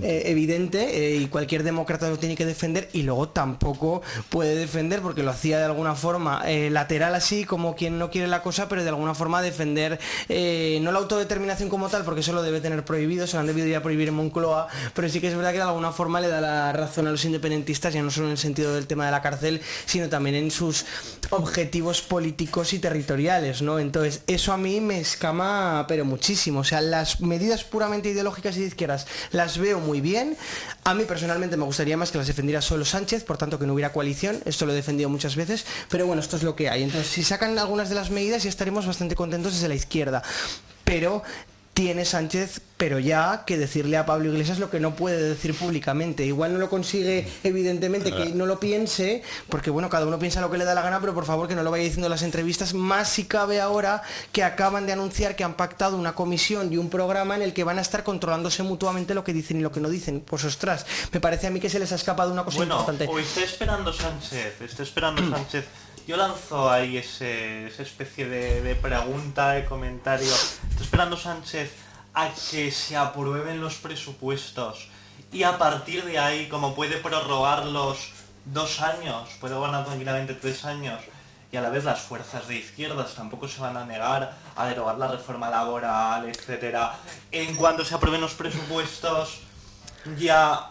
evidente, y cualquier demócrata lo tiene que defender. Y luego tampoco puede defender, porque lo hacía de alguna forma lateral, así como quien no quiere la cosa, pero de alguna forma defender no la autodeterminación como tal, porque eso lo debe tener prohibido, se lo han debido ya prohibir en Moncloa, pero sí que es verdad que de alguna forma le da la razón a los independentistas, ya no solo en el sentido del tema de la cárcel, sino también en sus objetivos políticos y territoriales, ¿no? Entonces eso a mí me escama pero muchísimo. O sea, las medidas puramente ideológicas y de izquierdas las veo muy bien. A mí personalmente me gustaría más que las defendiera solo Sánchez, por tanto que no hubiera coalición, esto lo he defendido muchas veces, pero bueno, esto es lo que hay. Entonces si sacan algunas de las medidas ya estaremos bastante contentos desde la izquierda, pero tiene Sánchez, pero ya que decirle a Pablo Iglesias lo que no puede decir públicamente. Igual no lo consigue, evidentemente, que no lo piense, porque bueno, cada uno piensa lo que le da la gana, pero por favor que no lo vaya diciendo en las entrevistas, más si cabe ahora que acaban de anunciar que han pactado una comisión y un programa en el que van a estar controlándose mutuamente lo que dicen y lo que no dicen. Pues ostras, me parece a mí que se les ha escapado una cosa importante. O está esperando Sánchez. Yo lanzo ahí esa especie de pregunta, de comentario. Está esperando Sánchez a que se aprueben los presupuestos y a partir de ahí, como puede prorrogarlos 2 años, puede gobernar tranquilamente 3 años, y a la vez las fuerzas de izquierdas tampoco se van a negar a derogar la reforma laboral, etcétera. En cuanto se aprueben los presupuestos, ya,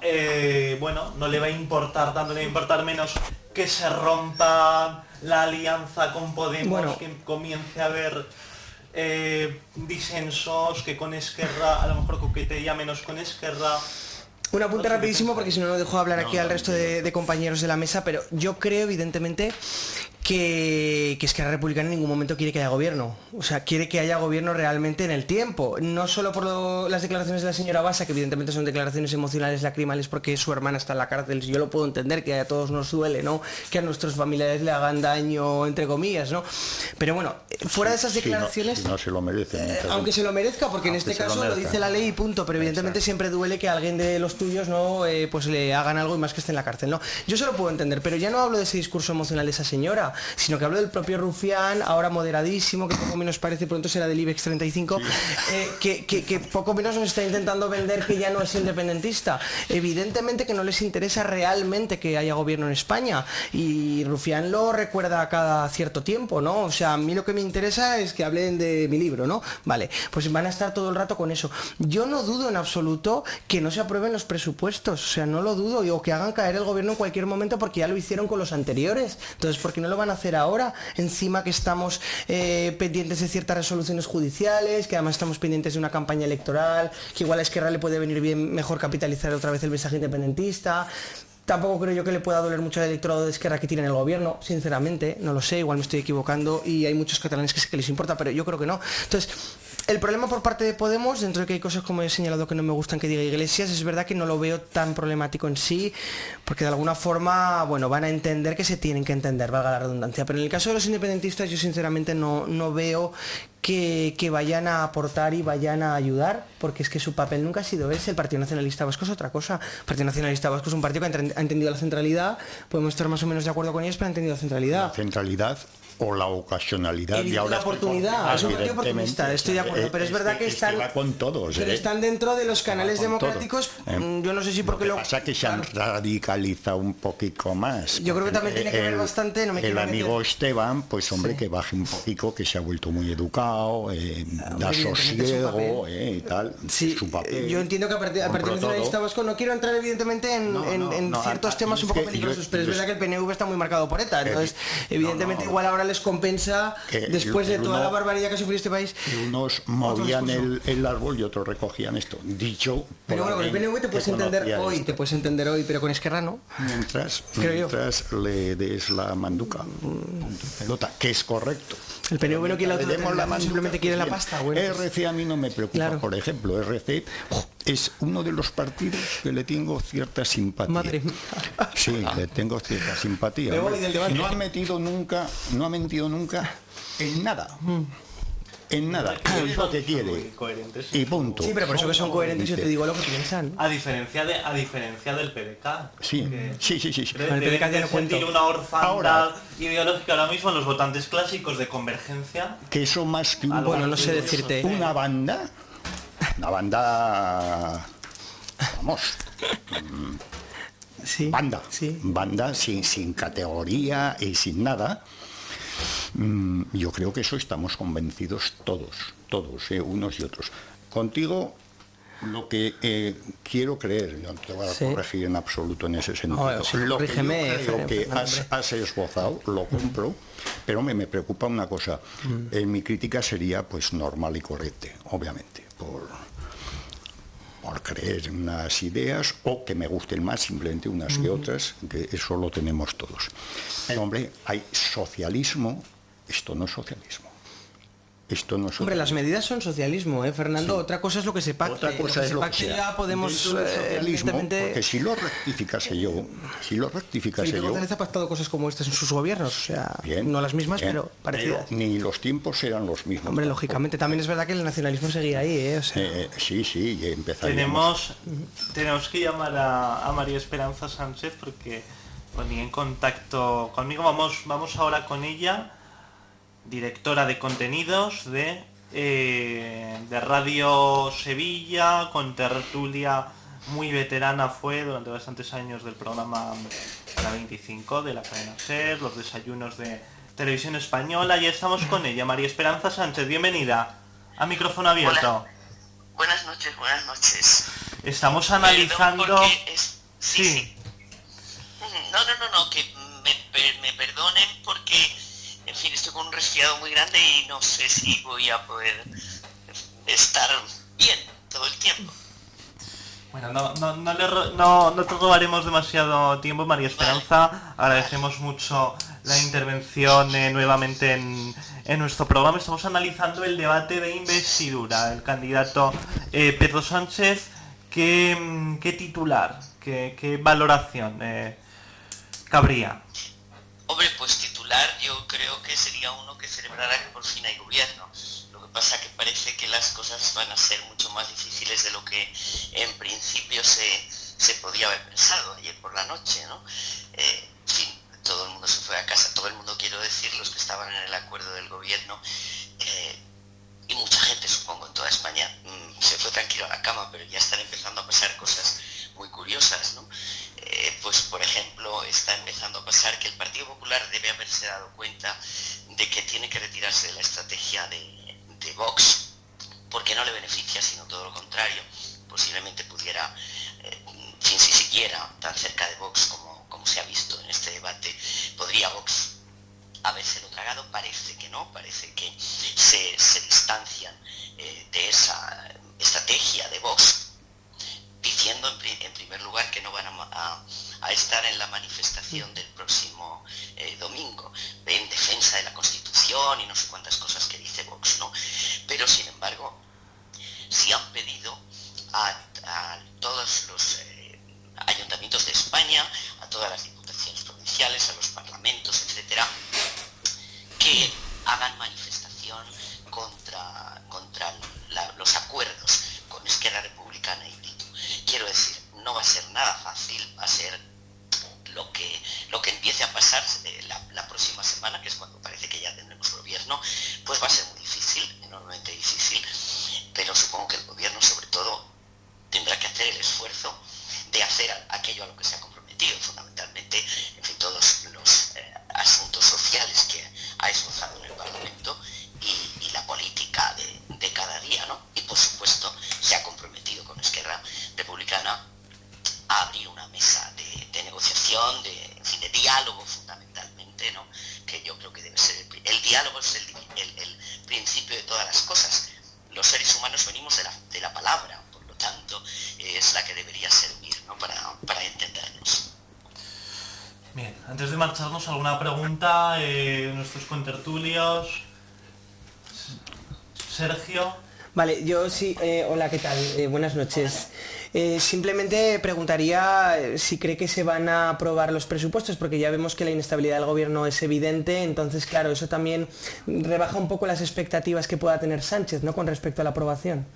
bueno, no le va a importar tanto, le va a importar menos que se rompa la alianza con Podemos, que comience a haber disensos, que con Esquerra a lo mejor coquetea menos con Esquerra. Un apunte rapidísimo porque si no no dejo hablar aquí al resto de compañeros de la mesa, pero yo creo evidentemente que Esquerra Republicana en ningún momento quiere que haya gobierno. O sea, quiere que haya gobierno realmente en el tiempo. No solo por las declaraciones de la señora Basa, que evidentemente son declaraciones emocionales, lacrimales, porque su hermana está en la cárcel. Yo lo puedo entender, que a todos nos duele, ¿no? Que a nuestros familiares le hagan daño, entre comillas, ¿no? Pero bueno, fuera de esas declaraciones... Si no se lo merece. Aunque se lo merezca, porque en este caso lo dice la ley y punto. Pero evidentemente siempre duele que a alguien de los tuyos, ¿no? Pues le hagan algo y más que esté en la cárcel, ¿no? Yo se lo puedo entender, pero ya no hablo de ese discurso emocional de esa señora, sino que hablo del propio Rufián, ahora moderadísimo, que poco menos parece pronto será del IBEX 35, que poco menos nos está intentando vender que ya no es independentista. Evidentemente que no les interesa realmente que haya gobierno en España, y Rufián lo recuerda cada cierto tiempo, ¿no? O sea, a mí lo que me interesa es que hablen de mi libro, ¿no? Vale, pues van a estar todo el rato con eso. Yo no dudo en absoluto que no se aprueben los presupuestos, o sea, no lo dudo, o que hagan caer el gobierno en cualquier momento, porque ya lo hicieron con los anteriores. Entonces, ¿por qué no lo van a hacer ahora? Encima que estamos pendientes de ciertas resoluciones judiciales, que además estamos pendientes de una campaña electoral, que igual a Esquerra le puede venir bien mejor capitalizar otra vez el mensaje independentista. Tampoco creo yo que le pueda doler mucho al electorado de Esquerra que tiene en el gobierno, sinceramente, no lo sé, igual me estoy equivocando y hay muchos catalanes que sí que les importa, pero yo creo que no. Entonces, el problema por parte de Podemos, dentro de que hay cosas, como he señalado, que no me gustan que diga Iglesias, es verdad que no lo veo tan problemático en sí, porque de alguna forma, bueno, van a entender que se tienen que entender, valga la redundancia. Pero en el caso de los independentistas, yo sinceramente no veo que vayan a aportar y vayan a ayudar, porque es que su papel nunca ha sido ese. El Partido Nacionalista Vasco es otra cosa. El Partido Nacionalista Vasco es un partido que ha entendido la centralidad, podemos estar más o menos de acuerdo con ellos, pero ha entendido la centralidad. La centralidad o la ocasionalidad y ahora la oportunidad, es un partido oportunista, estoy de acuerdo, pero es verdad que están con todos, pero están dentro de los canales democráticos, yo no sé si porque lo que pasa que se han radicalizado un poquito más. Yo creo que también tiene que ver bastante, no me el amigo Esteban, pues hombre, sí, que baje un poquito, que se ha vuelto muy educado, da sosiego y tal. Sí, su papel, yo entiendo que a partir del Nacionalista Vasco no quiero entrar evidentemente en ciertos temas un poco peligrosos, pero es verdad que el PNV está muy marcado por ETA, entonces evidentemente igual ahora les compensa después de toda la barbaridad que ha sufrido este país. Unos movían el árbol y otros recogían esto. Dicho. Pero bueno, con el PNV te puedes entender hoy, pero con Esquerra no. Mientras le des la manduca, pelota, que es correcto. El PNV no quiere la autodeterminación, simplemente quiere la pasta. Bueno, RC a mí no me preocupa, claro. Por ejemplo, RC es uno de los partidos que le tengo cierta simpatía. Madre mía. Sí, le tengo cierta simpatía. No ha mentido nunca en nada. En nada, es lo que quiere y punto. Sí, pero por eso que son coherentes yo te digo lo que piensan. A diferencia del PDK. Sí. El PDK ya no sentir una orfandad ideológica ahora mismo en los votantes clásicos de Convergencia. Que eso más que bueno, no sé decirte. Una banda, vamos. Sí, banda, sí. Banda sin categoría y sin nada. Yo creo que eso estamos convencidos todos, unos y otros. Contigo, lo que quiero creer, yo no te voy a corregir en absoluto en ese sentido. Lo que yo creo que has esbozado, lo compro, pero me preocupa una cosa. Mi crítica sería pues normal y correcta, obviamente, por creer en unas ideas o que me gusten más simplemente unas que otras, que eso lo tenemos todos. Pero hombre, hay socialismo, esto no es socialismo. Esto no es Hombre, las socialismo. medidas son socialismo, Fernando. Sí. Otra cosa es lo que se pacte. Otra cosa es se lo que pacte sea. ya podemos, Dentro del socialismo, evidentemente... porque si lo rectificase yo, Felipe González ha pactado cosas como estas en sus gobiernos, o sea, bien, no las mismas, bien, pero parecidas. ni los tiempos eran los mismos. Hombre, lógicamente, también es verdad que el nacionalismo seguía ahí, o sea... Sí, y empezaríamos. Tenemos que llamar a María Esperanza Sánchez porque ponía en contacto conmigo. Vamos ahora con ella, directora de contenidos de Radio Sevilla, con tertulia muy veterana, fue durante bastantes años del programa La 25 de la cadena SER, los desayunos de Televisión Española. Y estamos con ella, María Esperanza Sánchez. Bienvenida a micrófono abierto. Hola. Buenas noches. Estamos analizando... Sí. No, que me perdonen porque, en fin, estoy con un resfriado muy grande y no sé si voy a poder estar bien todo el tiempo. Bueno, no te robaremos demasiado tiempo, María Esperanza. Vale. Agradecemos mucho la intervención nuevamente en nuestro programa. Estamos analizando el debate de investidura. El candidato Pedro Sánchez, ¿qué titular, qué valoración cabría? Hombre, pues titular yo creo que sería uno que celebrara que por fin hay gobierno. Lo que pasa que parece que las cosas van a ser mucho más difíciles de lo que en principio se podía haber pensado ayer por la noche, ¿no? En fin, todo el mundo se fue a casa, todo el mundo, quiero decir, los que estaban en el acuerdo del gobierno, y mucha gente, supongo, en toda España, se fue tranquilo a la cama, pero ya están empezando a pasar cosas muy curiosas, ¿no? Pues, por ejemplo, está empezando a pasar que el Partido Popular debe haberse dado cuenta de que tiene que retirarse de la estrategia de Vox, porque no le beneficia, sino todo lo contrario. Posiblemente pudiera, si siguiera tan cerca de Vox como se ha visto en este debate, podría Vox habérselo tragado. Parece que no, parece que se distancian de esa estrategia de Vox, diciendo en primer lugar que no van a estar en la manifestación del próximo domingo, en defensa de la Constitución y no sé cuántas cosas que dice Vox, ¿no? Pero sin embargo, sí han pedido a todos los ayuntamientos de España, a todas las diputaciones provinciales, a los parlamentos, etcétera, que hagan manifestación contra los acuerdos con Esquerra Republicana y Bildu. Quiero decir, no va a ser nada fácil, va a ser lo que empiece a pasar la próxima semana, que es cuando parece que ya tendremos gobierno, pues va a ser muy difícil, enormemente difícil, pero supongo que el gobierno sobre todo tendrá que hacer el esfuerzo de hacer aquello a lo que se ha comprometido, fundamentalmente, en fin, todos los asuntos sociales que ha esbozado en el Parlamento y la política de cada día, ¿no? Y por supuesto se ha comprometido con Esquerra Republicana a abrir una mesa de negociación, de diálogo fundamentalmente, ¿no? Que yo creo que debe ser el diálogo es el principio de todas las cosas. Los seres humanos venimos de la palabra, por lo tanto es la que debería servir, ¿no? para entendernos. Bien, antes de marcharnos, ¿alguna pregunta? Nuestros contertulios. Sergio. Vale, yo sí, hola, ¿qué tal? Buenas noches. Simplemente preguntaría si cree que se van a aprobar los presupuestos, porque ya vemos que la inestabilidad del gobierno es evidente, entonces claro, eso también rebaja un poco las expectativas que pueda tener Sánchez, ¿no?, con respecto a la aprobación.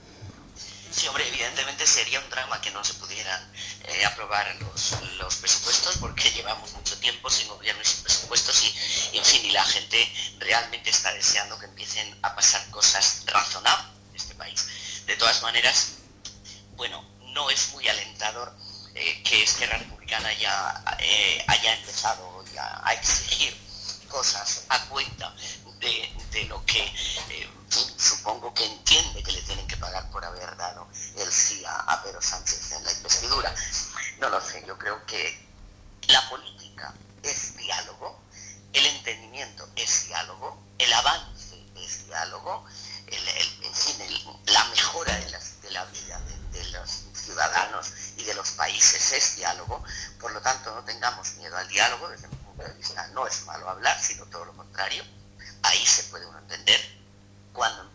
Sí, hombre, evidentemente sería un drama que no se pudieran aprobar los presupuestos, porque llevamos mucho tiempo sin gobierno y sin presupuestos y en fin, y la gente realmente está deseando que empiecen a pasar cosas razonables en este país. De todas maneras, bueno, no es muy alentador que Esquerra Republicana ya haya empezado ya a exigir cosas a cuenta de lo que supongo que entiende que le tienen que pagar por haber dado el sí a Pedro Sánchez en la investidura. No lo sé, yo creo que la política es diálogo, el entendimiento es diálogo, el avance es diálogo, la mejora de la vida de los ciudadanos y de los países es diálogo. Por lo tanto, no tengamos miedo al diálogo. Desde mi punto de vista no es malo hablar, sino todo lo contrario. Ahí se puede uno entender. Cuando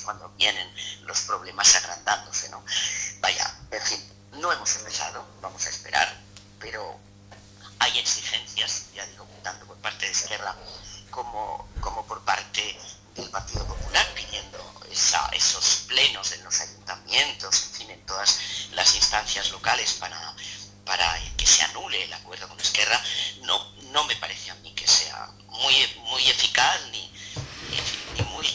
cuando vienen los problemas agrandándose, ¿no? Vaya, en fin, no hemos empezado, vamos a esperar, pero hay exigencias, ya digo, tanto por parte de Esquerra como por parte del Partido Popular, pidiendo esos plenos en los ayuntamientos, en fin, en todas las instancias locales para que se anule el acuerdo con Esquerra. No me parece a mí que sea muy eficaz ni muy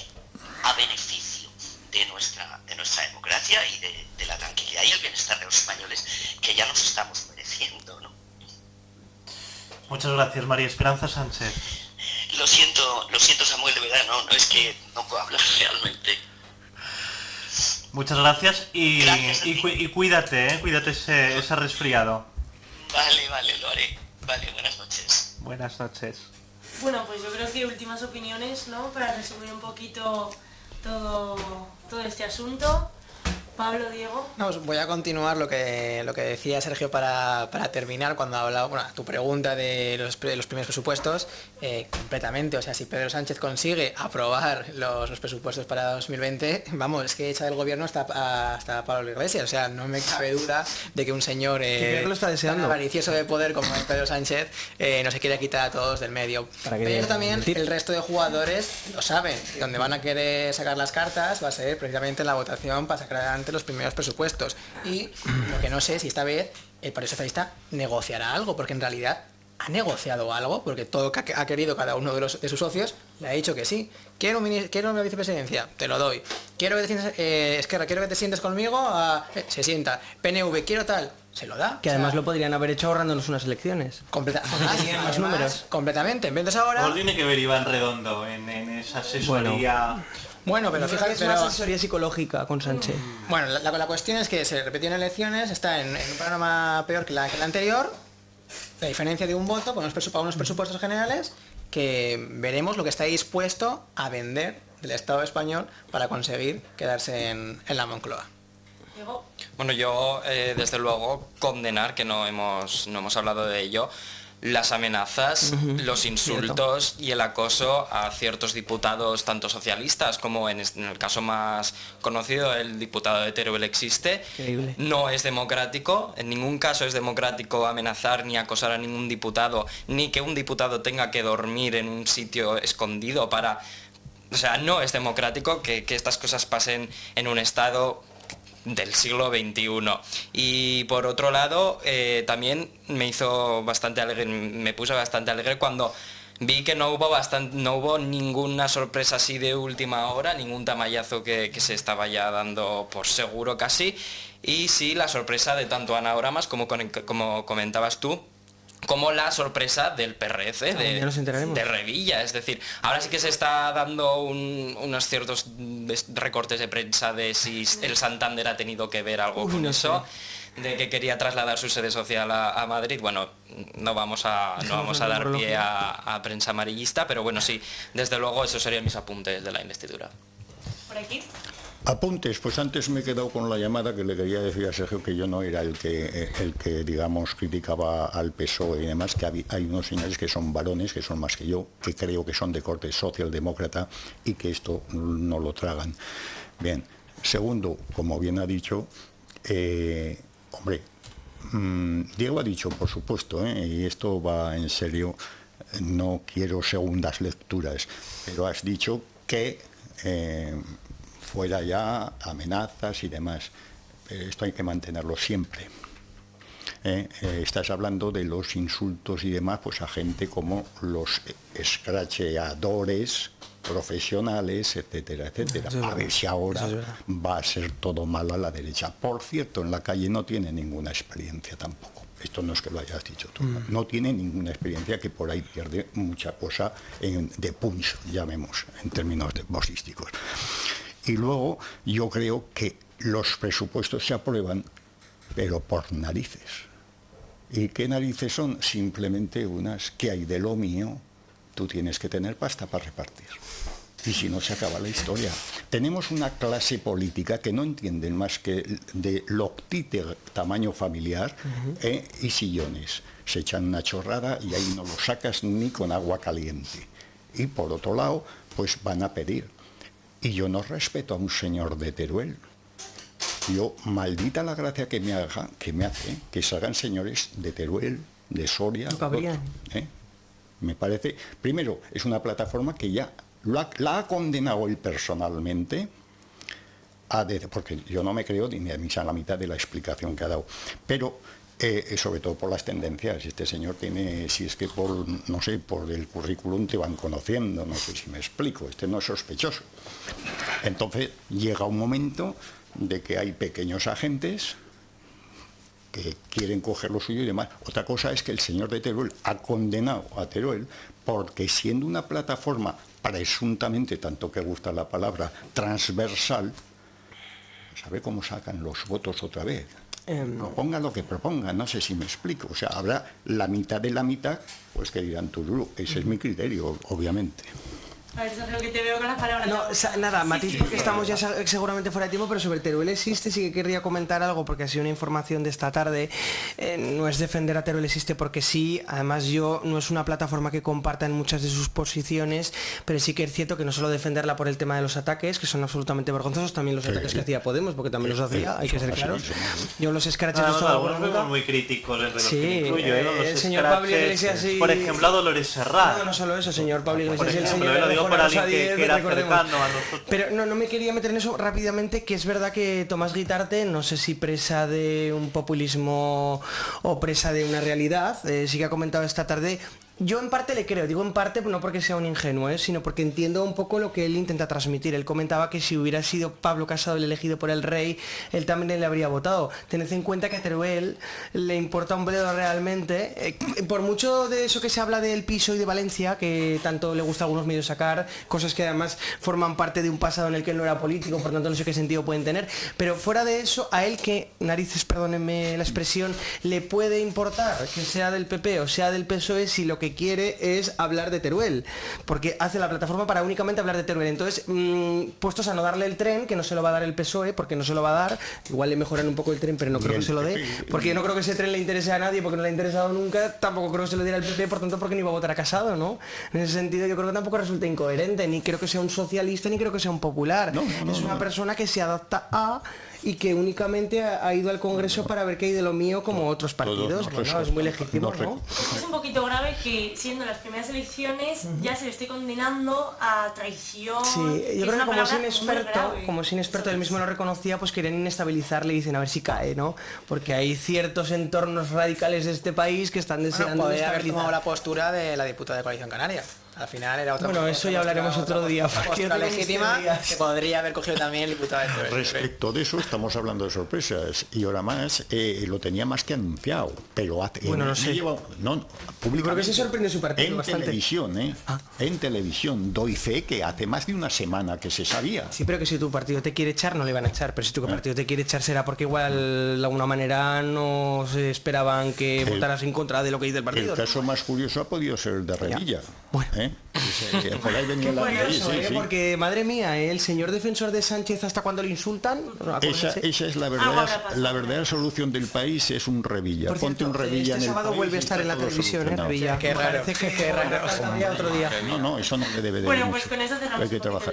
a beneficio de nuestra democracia y de la tranquilidad y el bienestar de los españoles, que ya nos estamos mereciendo, ¿no? Muchas gracias, María Esperanza Sánchez. Lo siento, Samuel, de verdad, no es que no puedo hablar realmente. Muchas gracias Gracias y cuídate, cuídate ese resfriado. Vale, lo haré. Vale, buenas noches. Buenas noches. Bueno, pues yo creo que últimas opiniones, ¿no? Para resumir un poquito todo este asunto. Pablo, Diego. No, pues voy a continuar lo que decía Sergio para terminar cuando hablaba, bueno, tu pregunta de los primeros presupuestos, completamente. O sea, si Pedro Sánchez consigue aprobar los presupuestos para 2020, vamos, es que echa del gobierno hasta Pablo Iglesias. O sea, no me cabe duda de que un señor lo está deseando, tan avaricioso de poder como es Pedro Sánchez no se quiere quitar a todos del medio. Pero también el resto de jugadores lo saben. Y donde van a querer sacar las cartas va a ser precisamente en la votación para sacar adelante los primeros presupuestos. Y lo que no sé si esta vez el Partido Socialista negociará algo, porque en realidad ha negociado algo, porque todo que ha querido cada uno de sus socios le ha dicho que sí. Quiero una vicepresidencia, te lo doy. Quiero que te sientes, Esquerra, quiero que te sientes conmigo, se sienta. PNV, quiero tal, se lo da. Que además lo podrían haber hecho ahorrándonos unas elecciones. Más números. Completamente. Entonces ahora... ¿Por tiene que ver Iván Redondo en esa asesoría? Bueno, pero fíjate, es una asesoría psicológica con Sánchez. Bueno, la cuestión es que se repetieron elecciones, está en un panorama peor que la anterior, la diferencia de un voto para unos presupuestos generales, que veremos lo que está dispuesto a vender del Estado español para conseguir quedarse en la Moncloa. Diego. Bueno, yo desde luego condenar, que no hemos hablado de ello, las amenazas, los insultos y el acoso a ciertos diputados, tanto socialistas como en el caso más conocido, el diputado de Teruel Existe. Increíble. No es democrático, en ningún caso es democrático amenazar ni acosar a ningún diputado, ni que un diputado tenga que dormir en un sitio escondido para... O sea, no es democrático que estas cosas pasen en un estado del siglo XXI. Y por otro lado, también me puse bastante alegre cuando vi que no hubo ninguna sorpresa así de última hora, ningún tamallazo que se estaba ya dando por seguro casi, y sí la sorpresa de tanto anagramas como comentabas tú, como la sorpresa del PRC, de Revilla. Es decir, ahora sí que se está dando unos ciertos recortes de prensa de si el Santander ha tenido que ver algo con eso, de que quería trasladar su sede social a Madrid. Bueno, no vamos a dar pie a prensa amarillista, pero bueno, sí, desde luego esos serían mis apuntes de la investidura. Por aquí. Apuntes, pues antes me he quedado con la llamada que le quería decir a Sergio que yo no era el que digamos, criticaba al PSOE y demás, que hay unos señores que son varones, que son más que yo, que creo que son de corte socialdemócrata y que esto no lo tragan. Bien, segundo, como bien ha dicho, Diego ha dicho, por supuesto, y esto va en serio, no quiero segundas lecturas, pero has dicho que... fuera ya amenazas y demás. Esto hay que mantenerlo siempre. Estás hablando de los insultos y demás, pues a gente como los escracheadores profesionales, etcétera, etcétera. A ver si ahora va a ser todo malo a la derecha. Por cierto, en la calle no tiene ninguna experiencia tampoco. Esto no es que lo hayas dicho tú. No tiene ninguna experiencia, que por ahí pierde mucha cosa de punch, llamemos, en términos boxísticos. Y luego yo creo que los presupuestos se aprueban, pero por narices. ¿Y qué narices son? Simplemente unas que hay de lo mío, tú tienes que tener pasta para repartir. Y si no, se acaba la historia. Tenemos una clase política que no entienden más que de loctite tamaño familiar y sillones. Se echan una chorrada y ahí no lo sacas ni con agua caliente. Y por otro lado, pues van a pedir. Y yo no respeto a un señor de Teruel. Yo, maldita la gracia que me hace que salgan señores de Teruel, de Soria. No cabrían. Me parece, primero, es una plataforma que ya la ha condenado él personalmente, porque yo no me creo ni a la mitad de la explicación que ha dado, pero sobre todo por las tendencias. Este señor tiene, si es que no sé, por el currículum te van conociendo, no sé si me explico, este no es sospechoso. Entonces llega un momento de que hay pequeños agentes que quieren coger lo suyo y demás. Otra cosa es que el señor de Teruel ha condenado a Teruel porque, siendo una plataforma presuntamente, tanto que gusta la palabra, transversal, ¿sabe cómo sacan los votos otra vez? Proponga lo que proponga, no sé si me explico. O sea, habrá la mitad de la mitad, pues que dirán Tururu. Ese es mi criterio, obviamente. A ver, Sergio, que te veo con las palabras. No, nada, matiz, porque estamos ya seguramente fuera de tiempo, pero sobre el Teruel Existe sí que querría comentar algo, porque ha sido una información de esta tarde. No es defender a Teruel Existe porque sí, además no es una plataforma que comparta en muchas de sus posiciones, pero sí que es cierto que no solo defenderla por el tema de los ataques, que son absolutamente vergonzosos, también los ataques que hacía Podemos, porque también los hacía, hay que ser claros. Yo los escraches algunos vemos muy críticos entre los que incluyo, el señor Pablo Iglesias y... Por ejemplo, a Dolores Serrano. No solo eso, señor Pablo Iglesias y el señor... Lo digo por alguien que era cercano a nosotros. Pero no me quería meter en eso rápidamente, que es verdad que Tomás Guitarte, no sé si presa de un populismo o presa de una realidad, sí que ha comentado esta tarde. Yo en parte le creo, digo en parte no porque sea un ingenuo, sino porque entiendo un poco lo que él intenta transmitir. Él comentaba que si hubiera sido Pablo Casado el elegido por el rey, él también le habría votado. Tened en cuenta que a Teruel le importa un bledo realmente. Por mucho de eso que se habla del piso y de Valencia, que tanto le gusta a algunos medios sacar, cosas que además forman parte de un pasado en el que él no era político, por tanto no sé qué sentido pueden tener, pero fuera de eso, a él que, narices, perdónenme la expresión, le puede importar que sea del PP o sea del PSOE si lo que quiere es hablar de Teruel, porque hace la plataforma para únicamente hablar de Teruel. Entonces, puestos a no darle el tren, que no se lo va a dar el PSOE, porque no se lo va a dar, igual le mejoran un poco el tren, pero no creo que se lo dé, porque yo no creo que ese tren le interese a nadie, porque no le ha interesado nunca, tampoco creo que se lo diera el PP, por tanto, porque no iba a votar a Casado, ¿no? En ese sentido, yo creo que tampoco resulta incoherente, ni creo que sea un socialista, ni creo que sea un popular. Es una persona que se adapta a... y que únicamente ha ido al Congreso para ver qué hay de lo mío como otros partidos. Bueno, es muy legítimo, ¿no? Es un poquito grave que, siendo las primeras elecciones, ya se le esté condenando a traición. Sí, yo creo que como es inexperto, él mismo lo reconocía, pues querían inestabilizarle y dicen a ver si cae, ¿no? Porque hay ciertos entornos radicales de este país que están deseando podría haber tomado la postura de la diputada de Coalición Canaria. Al final era otra. Bueno, eso ya hablaremos otro día. Postura legítima que podría haber cogido también el diputado de Teruel. Respecto de eso, estamos hablando de sorpresas. Y ahora más, lo tenía más que anunciado. Pero bueno, no sé. Públicamente, creo que se sorprende su partido en bastante. Televisión, en televisión. Doy fe que hace más de una semana que se sabía. Sí, pero que si tu partido te quiere echar, no le van a echar. Pero si tu partido te quiere echar, será porque igual de alguna manera no se esperaban que votaras en contra de lo que dice el partido. El caso más curioso ha podido ser el de Revilla. Bueno. Por ahí venía porque madre mía, el señor defensor de Sánchez, hasta cuando le insultan, esa es la verdadera solución del país, es un Revilla. Por cierto, ponte un Revilla este en el sábado país, vuelve a estar en la televisión, Revilla. Qué raro, qué raro. Otro día. No, eso no le debe de. Bueno, pues con eso cerramos el debate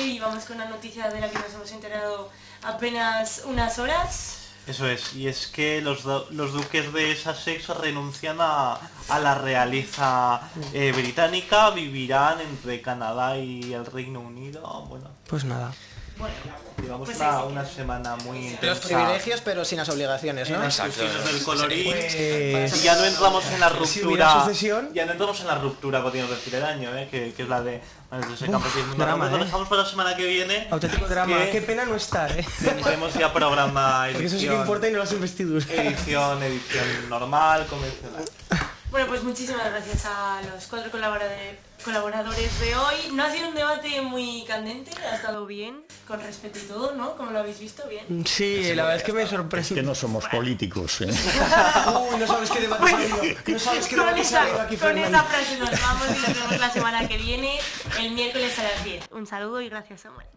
y vamos con una noticia de la que nos hemos enterado apenas unas horas. Eso es, y es que los duques de Sussex renuncian a la realeza británica, vivirán entre Canadá y el Reino Unido. Bueno, pues nada. Bueno, digamos pues una semana muy intensa. Los privilegios, pero sin las obligaciones, ¿no? Exacto. Del colorín. Y ya no entramos en la ruptura. Ya no entramos en la ruptura, podríamos decir, el año, que es la de ese campeonismo. Drama, lo dejamos para la semana que viene. Auténtico drama. Qué pena no estar, Tendremos ya programa, edición. Porque eso sí que importa y no las investiduras. Edición normal, convencional. Bueno, pues muchísimas gracias a los 4 colaboradores de hoy. No ha sido un debate muy candente, ha estado bien, con respeto y todo, ¿no? Como lo habéis visto, bien. Sí, la verdad es que me sorprende. Es que no somos políticos, Uy, no sabes qué debate ha habido. No sabes qué debate ha habido aquí, Con esa frase nos vamos y nos vemos la semana que viene, el miércoles a las 10. Un saludo y gracias, Samuel.